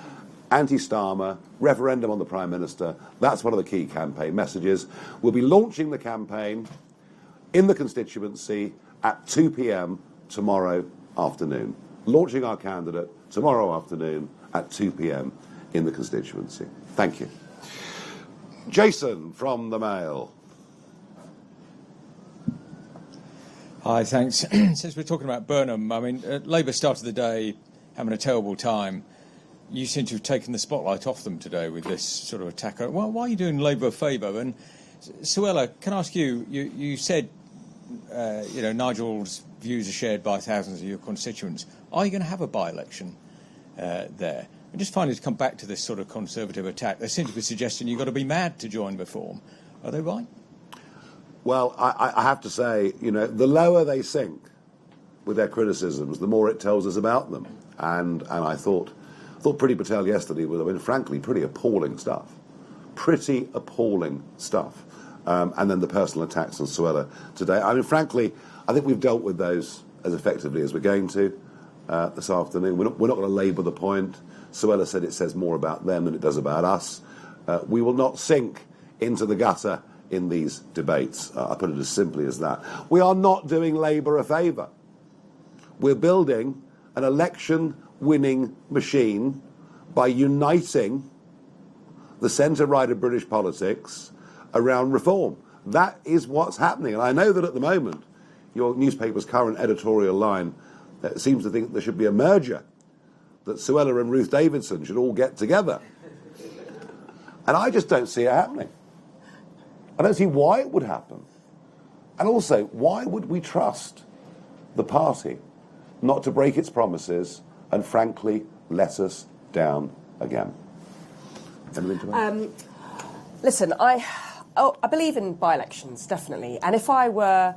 Anti-Starmer, referendum on the Prime Minister, that's one of the key campaign messages. We'll be launching the campaign in the constituency at 2 p.m. tomorrow afternoon. Launching our candidate tomorrow afternoon at 2 p.m. in the constituency. Thank you. Jason from the Mail. Hi, thanks. Since we're talking about Burnham, I mean, Labour started the day having a terrible time. You seem to have taken the spotlight off them today with this sort of attack. Why are you doing Labour a favour? And Suella, can I ask you, you said, Nigel's views are shared by thousands of your constituents. Are you going to have a by-election there? I just find it to come back to this sort of Conservative attack. They seem to be suggesting you've got to be mad to join Reform. Are they right? Well, I have to say, the lower they sink with their criticisms, the more it tells us about them. And I thought Priti Patel yesterday was, frankly, pretty appalling stuff. Pretty appalling stuff. And then the personal attacks on Suella today. Frankly, I think we've dealt with those as effectively as we're going to this afternoon. We're not going to labour the point. Suella said it says more about them than it does about us. We will not sink into the gutter in these debates. I put it as simply as that. We are not doing Labour a favour. We're building an election-winning machine by uniting the centre-right of British politics around Reform. That is what's happening. And I know that at the moment, your newspaper's current editorial line seems to think there should be a merger, that Suella and Ruth Davidson should all get together. And I just don't see it happening. I don't see why it would happen. And also, why would we trust the party not to break its promises and, frankly, let us down again? Anything to add? Listen, I believe in by-elections, definitely. And if I were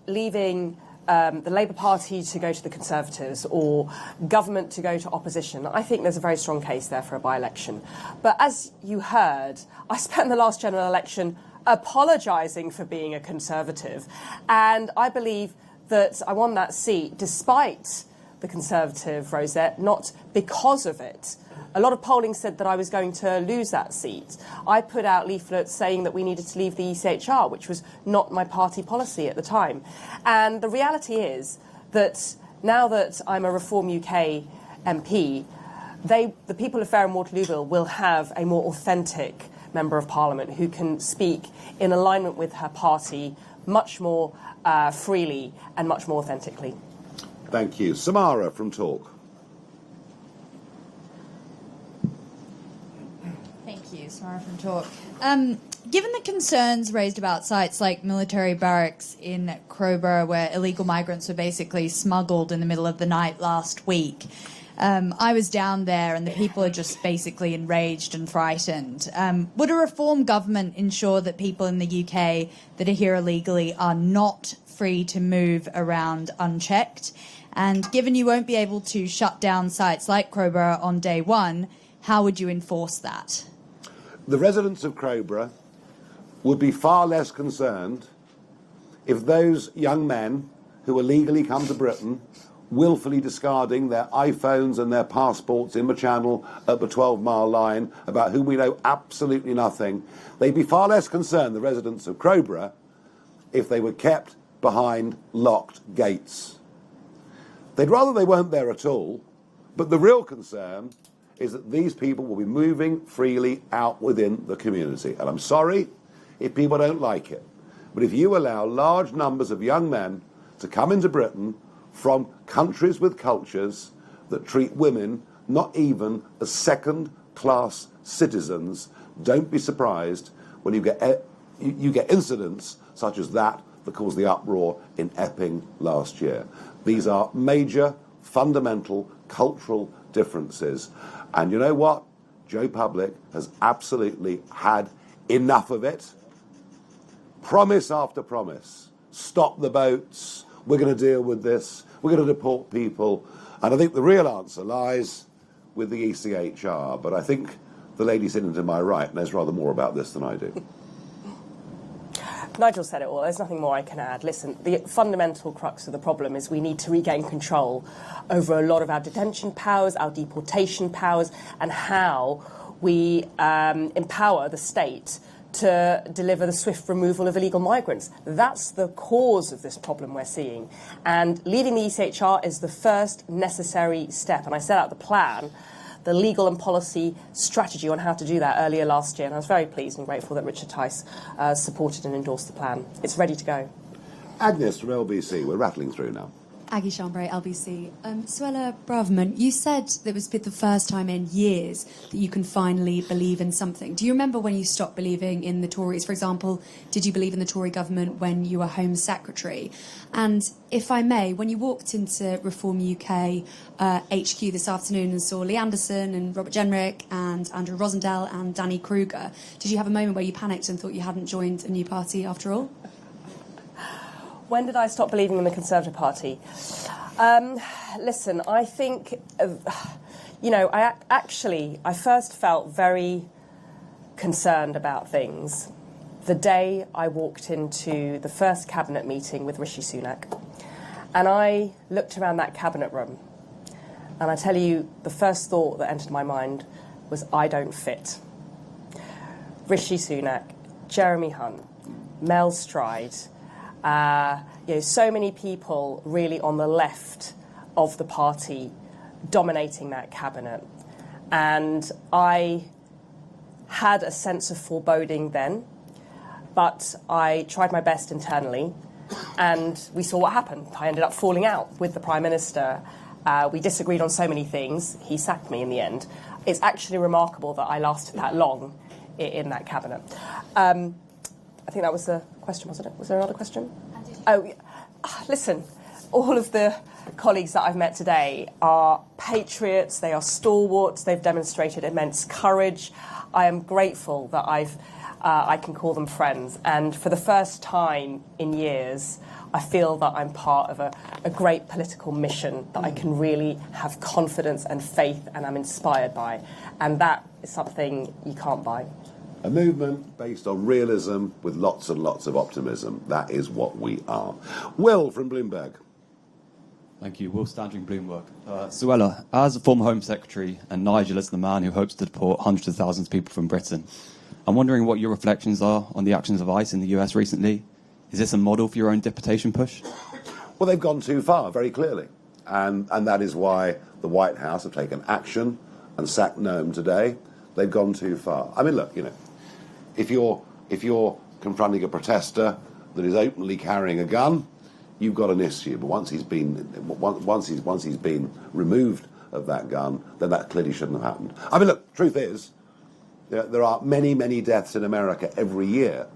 leaving the Labour Party to go to the Conservatives or government to go to opposition, I think there's a very strong case there for a by-election. But as you heard, I spent the last general election apologising for being a Conservative. And I believe that I won that seat despite the Conservative rosette, not because of it. A lot of polling said that I was going to lose that seat. I put out leaflets saying that we needed to leave the ECHR, which was not my party policy at the time. And the reality is that now that I'm a Reform UK MP, the people of Fareham Waterlooville will have a more authentic Member of Parliament who can speak in alignment with her party much more freely and much more authentically. Thank you. Samara from Talk. Thank you, Samara from Talk. Given the concerns raised about sites like military barracks in Crowborough, where illegal migrants were basically smuggled in the middle of the night last week, I was down there and the people are just basically enraged and frightened. Would a reform government ensure that people in the UK that are here illegally are not free to move around unchecked? And given you won't be able to shut down sites like Crowborough on day one, how would you enforce that? The residents of Crowborough would be far less concerned if those young men who illegally come to Britain, willfully discarding their iPhones and their passports in the Channel at the 12-mile line, about whom we know absolutely nothing, they'd be far less concerned, the residents of Crowborough, if they were kept behind locked gates. They'd rather they weren't there at all, but the real concern is that these people will be moving freely out within the community. And I'm sorry if people don't like it, but if you allow large numbers of young men to come into Britain from countries with cultures that treat women not even as second-class citizens, don't be surprised when you get incidents such as that caused the uproar in Epping last year. These are major, fundamental, cultural differences. And you know what? Joe Public has absolutely had enough of it. Promise after promise. Stop the boats. We're going to deal with this. We're going to deport people. And I think the real answer lies with the ECHR. But I think the lady sitting to my right knows rather more about this than I do. Nigel said it all. There's nothing more I can add. Listen, the fundamental crux of the problem is we need to regain control over a lot of our detention powers, our deportation powers, and how we empower the state to deliver the swift removal of illegal migrants. That's the cause of this problem we're seeing. And leaving the ECHR is the first necessary step. And I set out the plan, the legal and policy strategy on how to do that earlier last year. And I was very pleased and grateful that Richard Tice supported and endorsed the plan. It's ready to go. Agnes from LBC, we're rattling through now. Aggie Chambray, LBC. Suella Braverman, you said that it was the first time in years that you can finally believe in something. Do you remember when you stopped believing in the Tories? For example, did you believe in the Tory government when you were Home Secretary? And if I may, when you walked into Reform UK HQ this afternoon and saw Lee Anderson and Robert Jenrick and Andrew Rosendale and Danny Kruger, did you have a moment where you panicked and thought you hadn't joined a new party after all? When did I stop believing in the Conservative Party? Listen, I think, I first felt very concerned about things the day I walked into the first cabinet meeting with Rishi Sunak. And I looked around that cabinet room, and I tell you, the first thought that entered my mind was, I don't fit. Rishi Sunak, Jeremy Hunt, Mel Stride, so many people really on the left of the party dominating that cabinet. And I had a sense of foreboding then, but I tried my best internally, and we saw what happened. I ended up falling out with the Prime Minister. We disagreed on so many things. He sacked me in the end. It's actually remarkable that I lasted that long in that cabinet. I think that was the question, wasn't it? Was there another question? Listen, all of the colleagues that I've met today are patriots, they are stalwarts, they've demonstrated immense courage. I am grateful that I can call them friends. And for the first time in years, I feel that I'm part of a great political mission that I can really have confidence and faith and I'm inspired by. And that is something you can't buy. A movement based on realism with lots and lots of optimism. That is what we are. Will from Bloomberg. Thank you. Will Standring, Bloomberg. Suella, as a former Home Secretary and Nigel as the man who hopes to deport hundreds of thousands of people from Britain, I'm wondering what your reflections are on the actions of ICE in the US recently. Is this a model for your own deportation push? Well, they've gone too far, very clearly. And that is why the White House have taken action and sacked Noam today. They've gone too far. I mean, look, if you're confronting a protester that is openly carrying a gun, you've got an issue. But once he's been removed of that gun, then that clearly shouldn't have happened. I mean, look, truth is, there are many, many deaths in America every year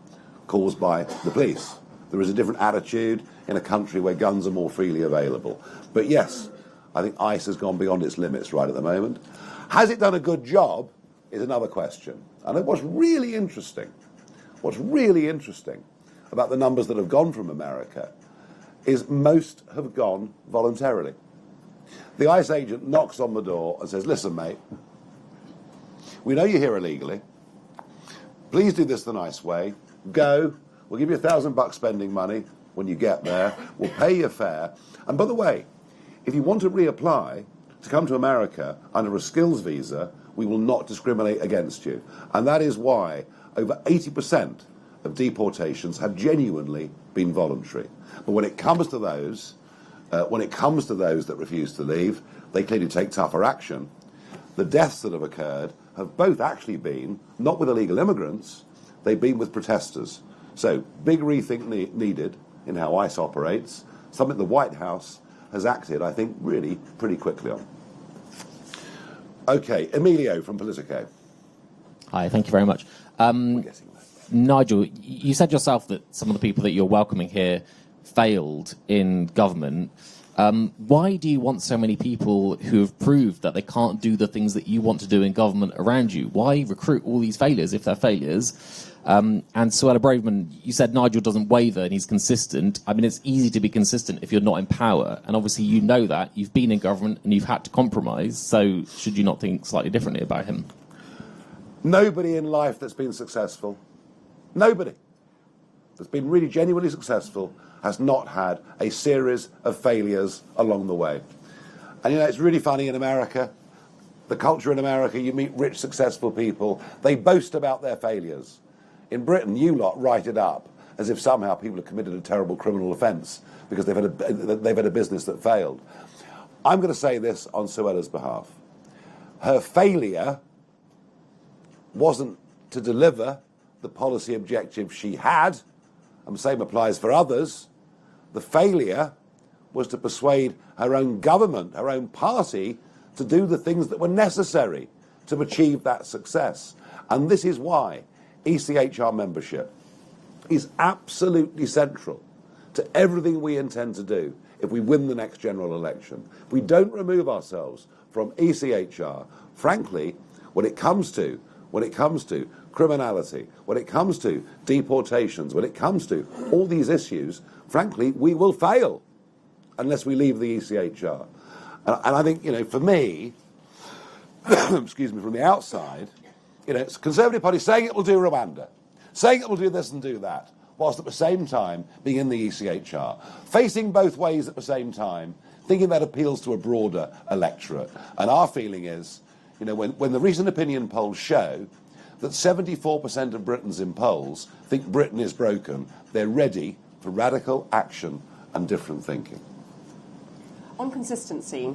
caused by the police. There is a different attitude in a country where guns are more freely available. But yes, I think ICE has gone beyond its limits right at the moment. Has it done a good job is another question. And what's really interesting about the numbers that have gone from America is most have gone voluntarily. The ICE agent knocks on the door and says, listen, mate, we know you're here illegally. Please do this the nice way. Go. We'll give you $1,000 spending money when you get there. We'll pay your fare. And by the way, if you want to reapply to come to America under a skills visa, we will not discriminate against you. And that is why over 80% of deportations have genuinely been voluntary. But when it comes to those, that refuse to leave, they clearly take tougher action. The deaths that have occurred have both actually been not with illegal immigrants, they've been with protesters. So big rethink needed in how ICE operates, something the White House has acted, I think, really pretty quickly on. Okay, Emilio from Politico. Hi, thank you very much. Nigel, you said yourself that some of the people that you're welcoming here failed in government. Why do you want so many people who have proved that they can't do the things that you want to do in government around you? Why recruit all these failures if they're failures? And Suella Braverman, you said Nigel doesn't waver and he's consistent. I mean, it's easy to be consistent if you're not in power. And obviously you know that. You've been in government and you've had to compromise. So should you not think slightly differently about him? Nobody in life that's been successful, nobody that's been really genuinely successful has not had a series of failures along the way. And you know, it's really funny in America, the culture in America, you meet rich, successful people, they boast about their failures. In Britain, you lot write it up as if somehow people have committed a terrible criminal offence because they've had a business that failed. I'm going to say this on Suella's behalf. Her failure wasn't to deliver the policy objective she had, and the same applies for others. The failure was to persuade her own government, her own party, to do the things that were necessary to achieve that success. And this is why ECHR membership is absolutely central to everything we intend to do if we win the next general election. If we don't remove ourselves from ECHR, frankly, when it comes to criminality, when it comes to deportations, when it comes to all these issues, frankly, we will fail unless we leave the ECHR. And I think, you know, for me, excuse me, from the outside, you know, it's the Conservative Party saying it will do Rwanda, saying it will do this and do that, whilst at the same time being in the ECHR, facing both ways at the same time, thinking that appeals to a broader electorate. And our feeling is, you know, when the recent opinion polls show that 74% of Britons in polls think Britain is broken, they're ready for radical action and different thinking. On consistency,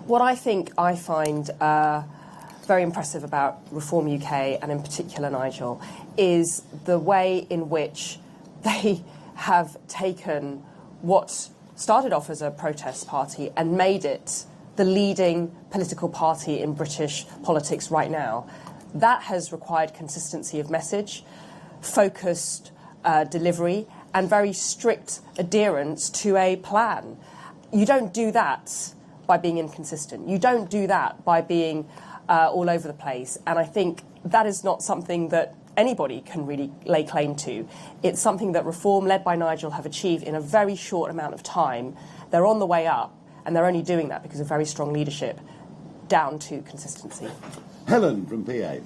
what I find very impressive about Reform UK, and in particular Nigel, is the way in which they have taken what started off as a protest party and made it the leading political party in British politics right now. That has required consistency of message, focused delivery, and very strict adherence to a plan. You don't do that by being inconsistent. You don't do that by being all over the place. And I think that is not something that anybody can really lay claim to. It's something that Reform, led by Nigel, have achieved in a very short amount of time. They're on the way up, and they're only doing that because of very strong leadership, down to consistency. Helen from PA.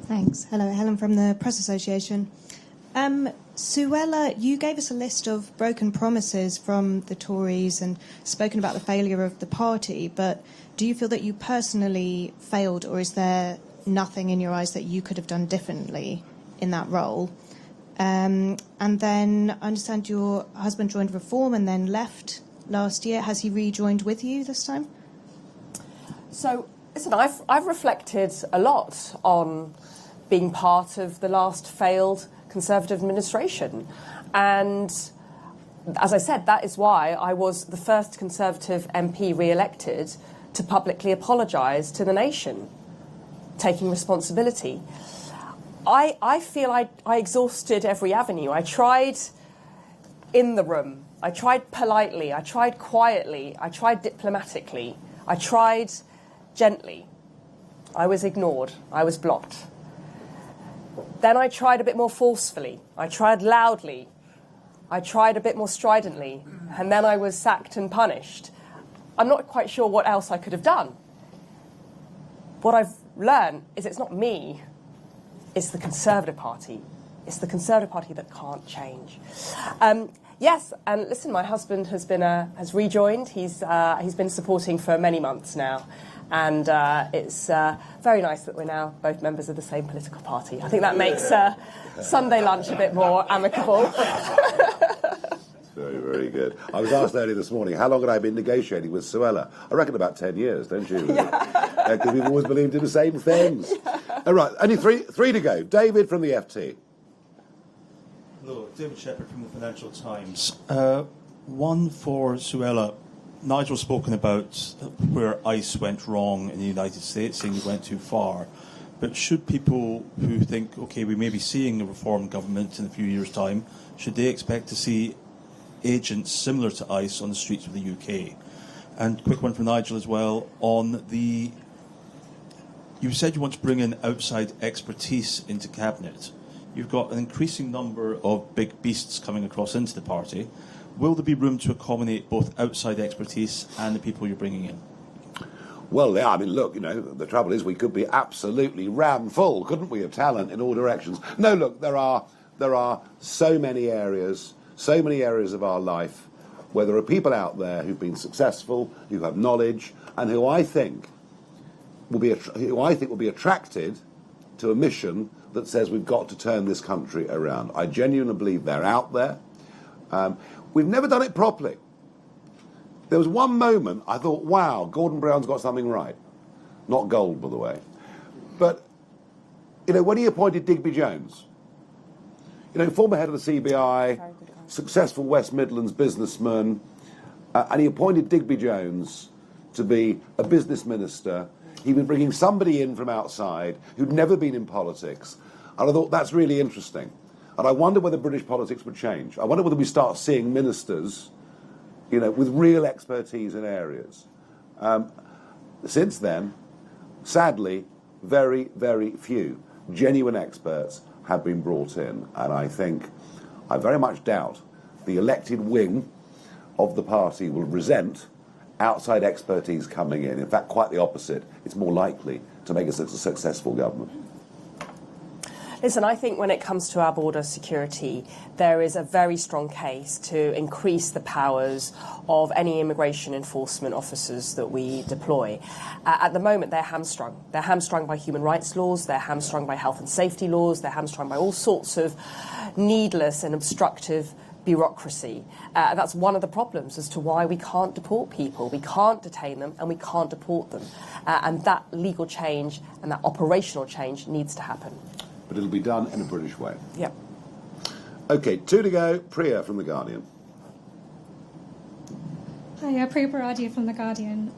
Thanks. Hello, Helen from the Press Association. Suella, you gave us a list of broken promises from the Tories and spoken about the failure of the party, but do you feel that you personally failed, or is there nothing in your eyes that you could have done differently in that role? And then I understand your husband joined Reform and then left last year. Has he rejoined with you this time? So, listen, I've reflected a lot on being part of the last failed Conservative administration. And as I said, that is why I was the first Conservative MP re-elected to publicly apologise to the nation, taking responsibility. I feel I exhausted every avenue. I tried in the room I tried politely, I tried quietly, I tried diplomatically, I tried gently. I was ignored, I was blocked. Then I tried a bit more forcefully, I tried loudly, I tried a bit more stridently, and then I was sacked and punished. I'm not quite sure what else I could have done. What I've learned is it's not me, it's the Conservative Party. It's the Conservative Party that can't change. Yes, and listen, my husband has rejoined. He's been supporting for many months now, and it's very nice that we're now both members of the same political party. I think that makes Sunday lunch a bit more amicable. Very, very good. I was asked earlier this morning, how long had I been negotiating with Suella? I reckon about 10 years, don't you? Because we've always believed in the same things. All right, only three to go. David from the FT. Hello, David Shepherd from the Financial Times. One for Suella. Nigel's spoken about where ICE went wrong in the United States, saying it went too far. But should people who think, OK, we may be seeing a reformed government in a few years' time, should they expect to see agents similar to ICE on the streets of the UK? And quick one for Nigel as well. On the, you said you want to bring in outside expertise into Cabinet. You've got an increasing number of big beasts coming across into the party. Will there be room to accommodate both outside expertise and the people you're bringing in? Well, yeah, I mean, look, the trouble is we could be absolutely ram full, couldn't we, of talent in all directions. No, look, there are so many areas of our life where there are people out there who've been successful, who have knowledge, and who I think will be attracted to a mission that says we've got to turn this country around. I genuinely believe they're out there. We've never done it properly. There was one moment I thought, wow, Gordon Brown's got something right. Not gold, by the way. But, when he appointed Digby Jones, former head of the CBI, successful West Midlands businessman, and he appointed Digby Jones to be a business minister. He was bringing somebody in from outside who'd never been in politics. And I thought, that's really interesting. And I wonder whether British politics would change. I wonder whether we start seeing ministers, with real expertise in areas. Since then, sadly, very, very few genuine experts have been brought in. And I very much doubt the elected wing of the party will resent outside expertise coming in. In fact, quite the opposite. It's more likely to make us a successful government. Listen, I think when it comes to our border security, there is a very strong case to increase the powers of any immigration enforcement officers that we deploy. At the moment, they're hamstrung. They're hamstrung by human rights laws, they're hamstrung by health and safety laws, they're hamstrung by all sorts of needless and obstructive bureaucracy. That's one of the problems as to why we can't deport people. We can't detain them and we can't deport them. And that legal change and that operational change needs to happen. But it'll be done in a British way. Yep. OK, 2 to go. Priya from The Guardian. Hi, Priya Baradia from The Guardian.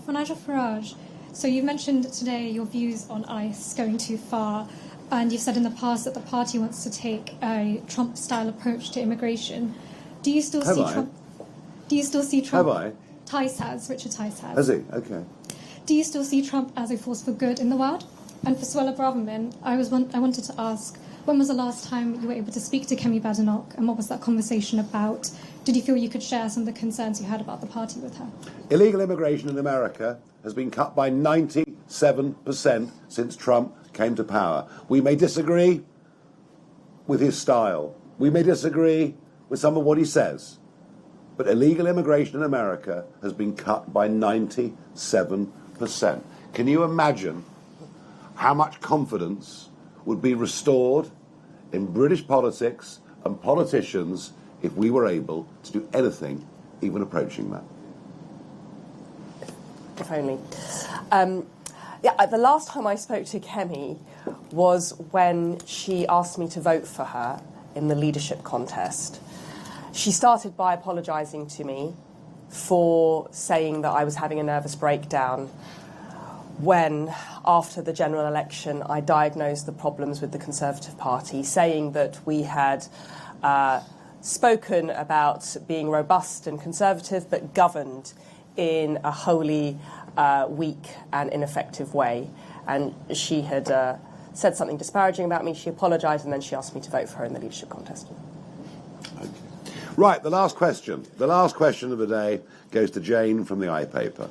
For Nigel Farage, so you mentioned today your views on ICE going too far, and you've said in the past that the party wants to take a Trump-style approach to immigration. Do you still see Trump? Do you still see Trump? Have I? Richard Tice has. Has he? OK. Do you still see Trump as a force for good in the world? And for Suella Braverman, I wanted to ask, when was the last time you were able to speak to Kemi Badenoch, and what was that conversation about? Did you feel you could share some of the concerns you had about the party with her? Illegal immigration in America has been cut by 97% since Trump came to power. We may disagree with his style. We may disagree with some of what he says. But illegal immigration in America has been cut by 97%. Can you imagine how much confidence would be restored in British politics and politicians if we were able to do anything even approaching that? If only. The last time I spoke to Kemi was when she asked me to vote for her in the leadership contest. She started by apologising to me for saying that I was having a nervous breakdown when, after the general election, I diagnosed the problems with the Conservative Party, saying that we had spoken about being robust and conservative, but governed in a wholly weak and ineffective way. And she had said something disparaging about me. She apologised, and then she asked me to vote for her in the leadership contest. Okay. Right, the last question. The last question of the day goes to Jane from the iPaper.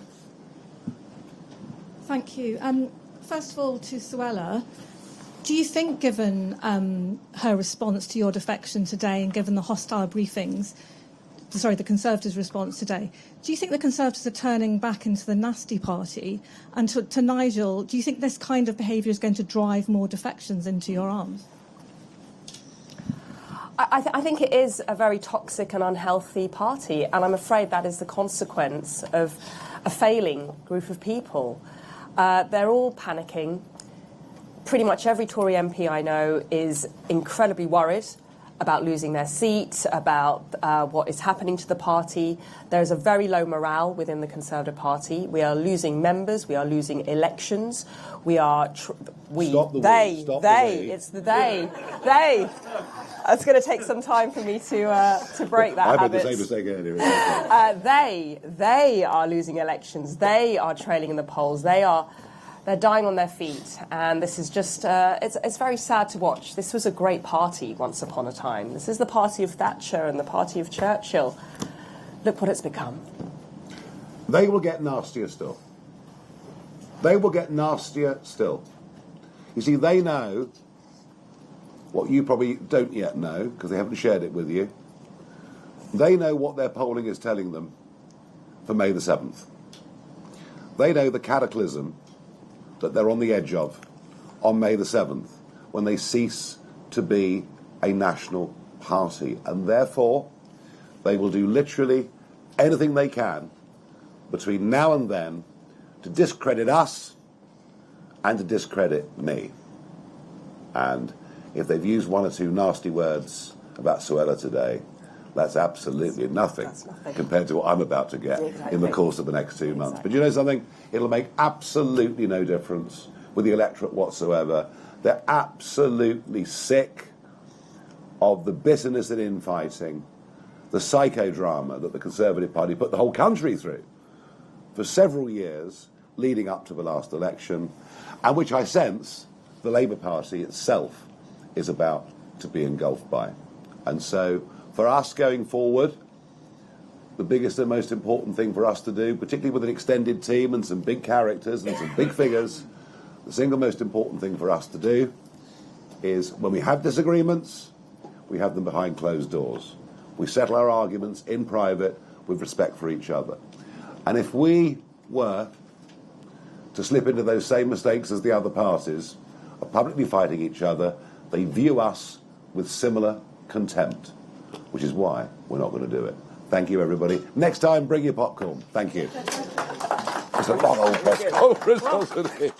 Thank you. First of all, to Suella, do you think, given her response to your defection today and given the hostile briefings, the Conservatives' response today, do you think the Conservatives are turning back into the nasty party? And to Nigel, do you think this kind of behaviour is going to drive more defections into your arms? I think it is a very toxic and unhealthy party, and I'm afraid that is the consequence of a failing group of people. They're all panicking. Pretty much every Tory MP I know is incredibly worried about losing their seat, about what is happening to the party. There is a very low morale within the Conservative Party. We are losing members. We are losing elections. We are... It's the they. It's going to take some time for me to break that habit. They are losing elections. They are trailing in the polls. They're dying on their feet, and this is just, it's very sad to watch. This was a great party once upon a time. This is the party of Thatcher and the party of Churchill. Look what it's become. They will get nastier still. They will get nastier still. You see, they know what you probably don't yet know, because they haven't shared it with you. They know what their polling is telling them for May the 7th. They know the cataclysm that they're on the edge of on May the 7th, when they cease to be a national party. And therefore, they will do literally anything they can between now and then to discredit us and to discredit me. And if they've used one or two nasty words about Suella today, that's absolutely nothing compared to what I'm about to get in the course of the next 2 months. But you know something? It'll make absolutely no difference with the electorate whatsoever. They're absolutely sick of the bitterness and infighting, the psychodrama that the Conservative Party put the whole country through for several years leading up to the last election, and which I sense the Labour Party itself is about to be engulfed by. And so, for us going forward, the biggest and most important thing for us to do, particularly with an extended team and some big characters and some big figures, the single most important thing for us to do is, when we have disagreements, we have them behind closed doors. We settle our arguments in private with respect for each other. And if we were to slip into those same mistakes as the other parties of publicly fighting each other, they view us with similar contempt, which is why we're not going to do it. Thank you, everybody. Next time, bring your popcorn. Thank you. It's a long old press conference, wasn't it?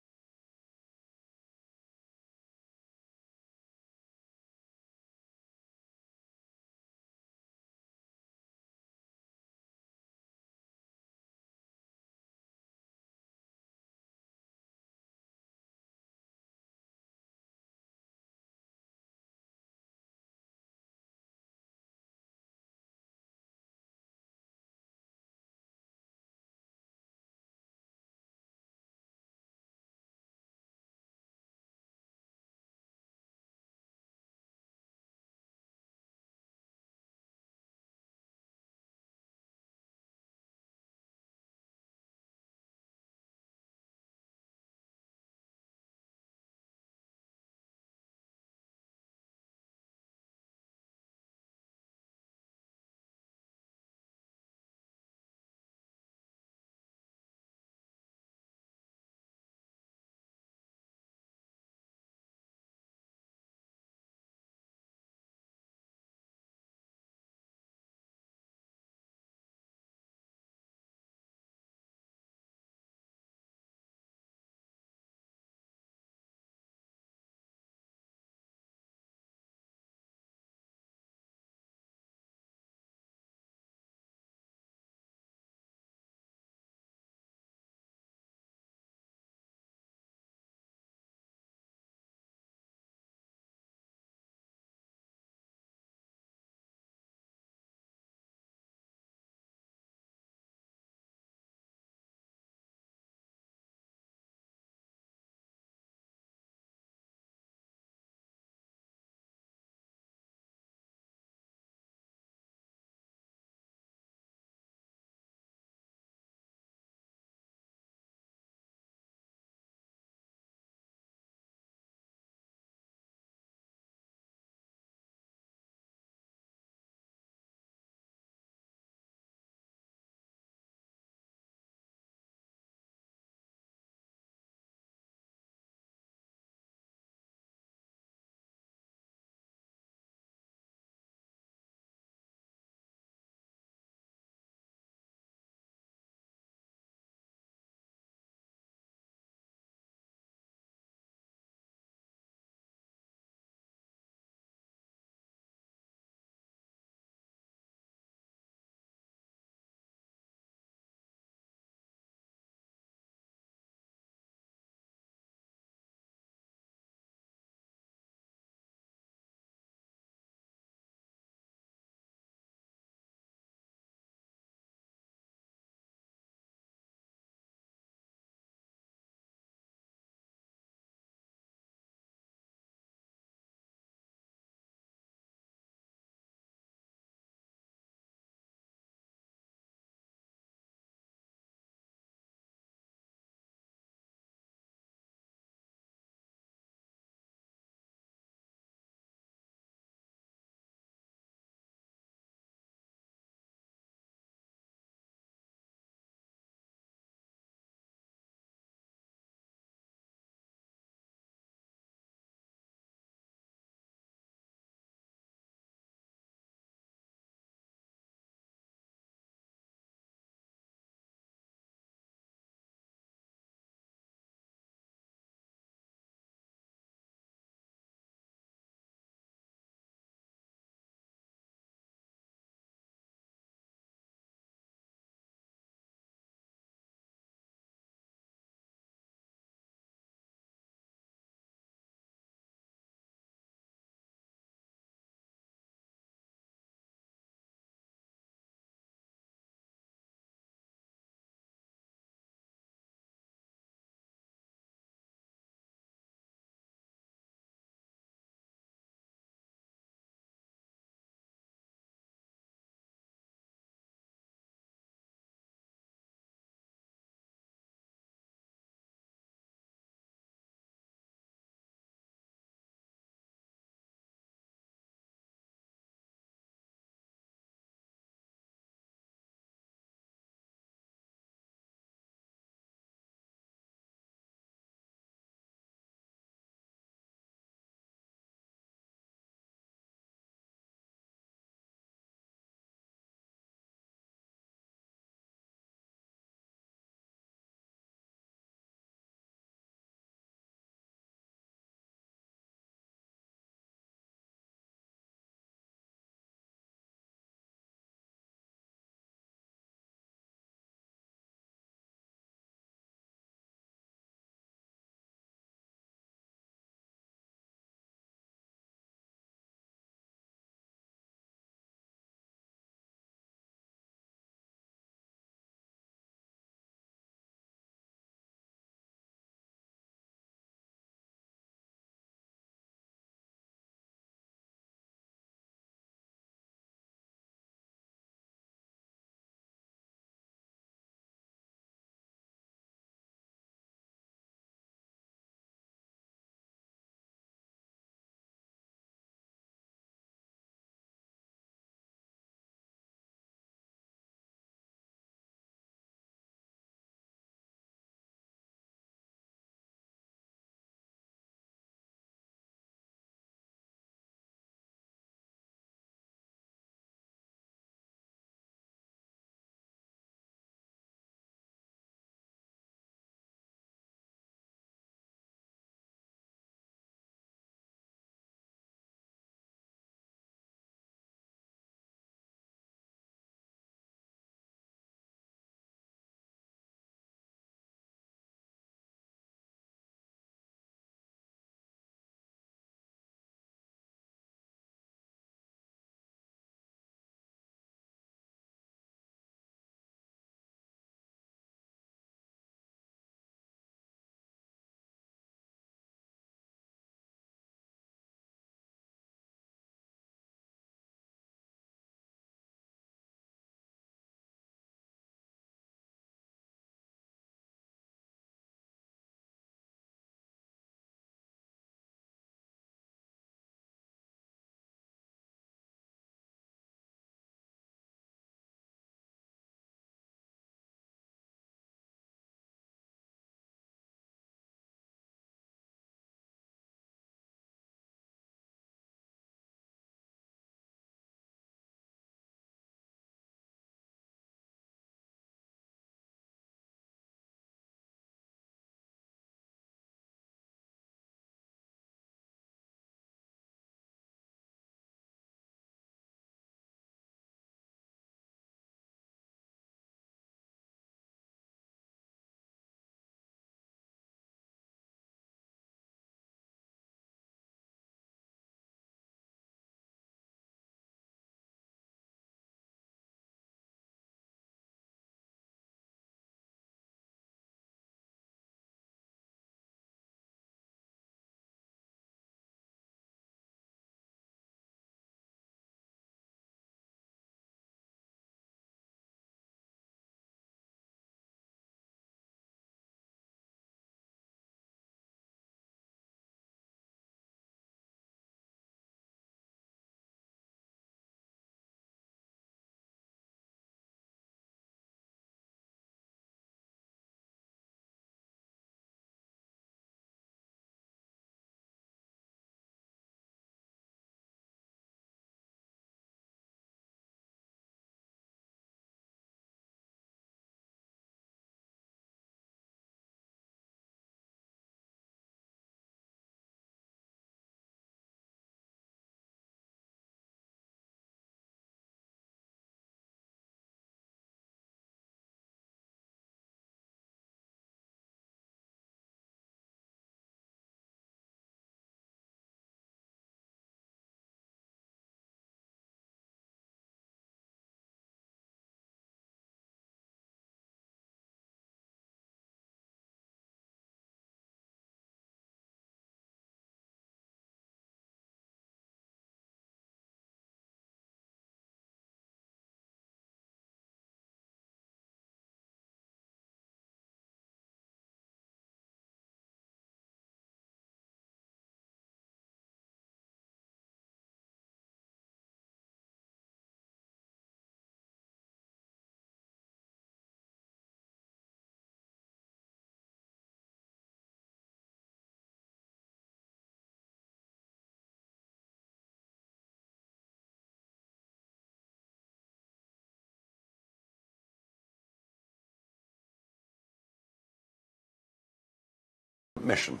mission.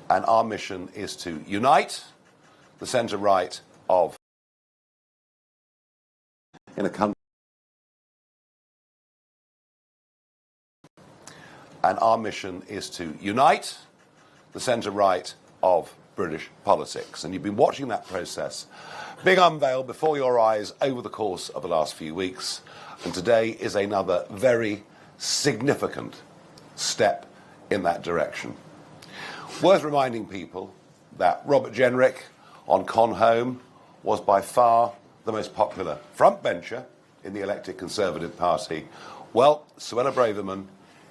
And our mission is to unite the centre-right of in a country. And our mission is to unite the centre-right of British politics. And you've been watching that process being unveiled before your eyes over the course of the last few weeks. And today is another very significant step in that direction. Worth reminding people that Robert Jenrick on Con Home was by far the most popular frontbencher in the elected Conservative Party. Well, Suella Braverman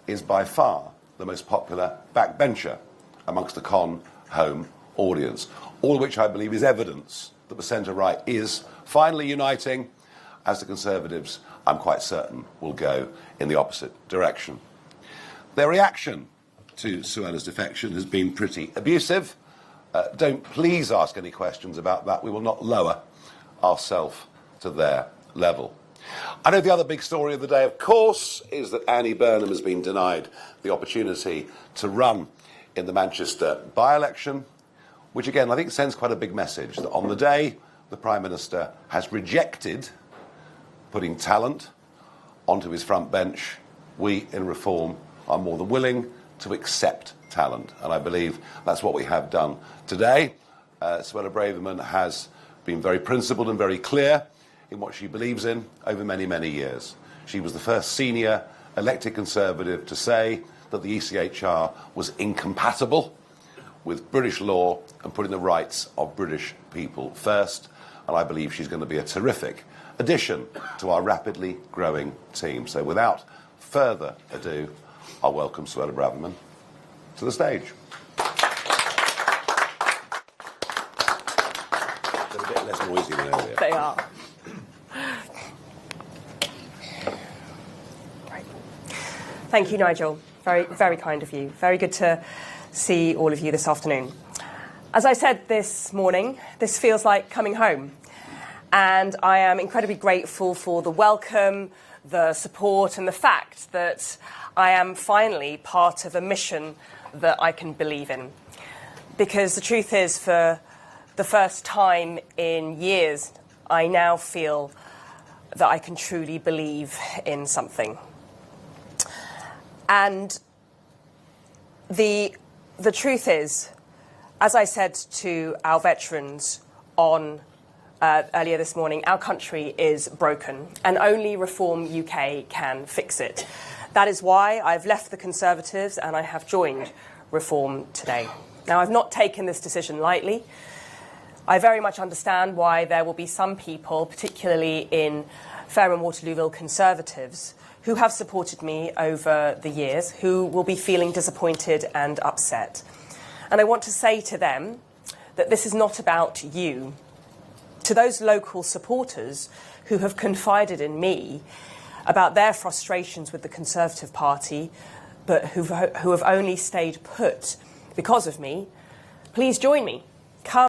is by far the most popular backbencher amongst the Con Home audience, all of which I believe is evidence that the centre-right is finally uniting, as the Conservatives, I'm quite certain, will go in the opposite direction. Their reaction to Suella's defection has been pretty abusive. Don't please ask any questions about that. We will not lower ourselves to their level. I know the other big story of the day, of course, is that Annie Burnham has been denied the opportunity to run in the Manchester by-election, which again I think sends quite a big message that on the day the Prime Minister has rejected putting talent onto his front bench, we in Reform are more than willing to accept talent. And I believe that's what we have done today. Suella Braverman has been very principled and very clear in what she believes in over many, many years. She was the first senior elected Conservative to say that the ECHR was incompatible with British law and putting the rights of British people first. And I believe she's going to be a terrific addition to our rapidly growing team. So without further ado, I'll welcome Suella Braverman to the stage. They're a bit less noisy than earlier. They are. Thank you, Nigel. Very, very kind of you. Very good to see all of you this afternoon. As I said this morning, this feels like coming home. And I am incredibly grateful for the welcome, the support, and the fact that I am finally part of a mission that I can believe in. Because the truth is, for the first time in years, I now feel that I can truly believe in something. And the truth is, as I said to our veterans on earlier this morning, our country is broken, and only Reform UK can fix it. That is why I've left the Conservatives and I have joined Reform today. Now, I've not taken this decision lightly. I very much understand why there will be some people, particularly in Fair and Waterlooville Conservatives, who have supported me over the years, who will be feeling disappointed and upset. And I want to say to them that this is not about you. To those local supporters who have confided in me about their frustrations with the Conservative Party, but who have only stayed put because of me, please join me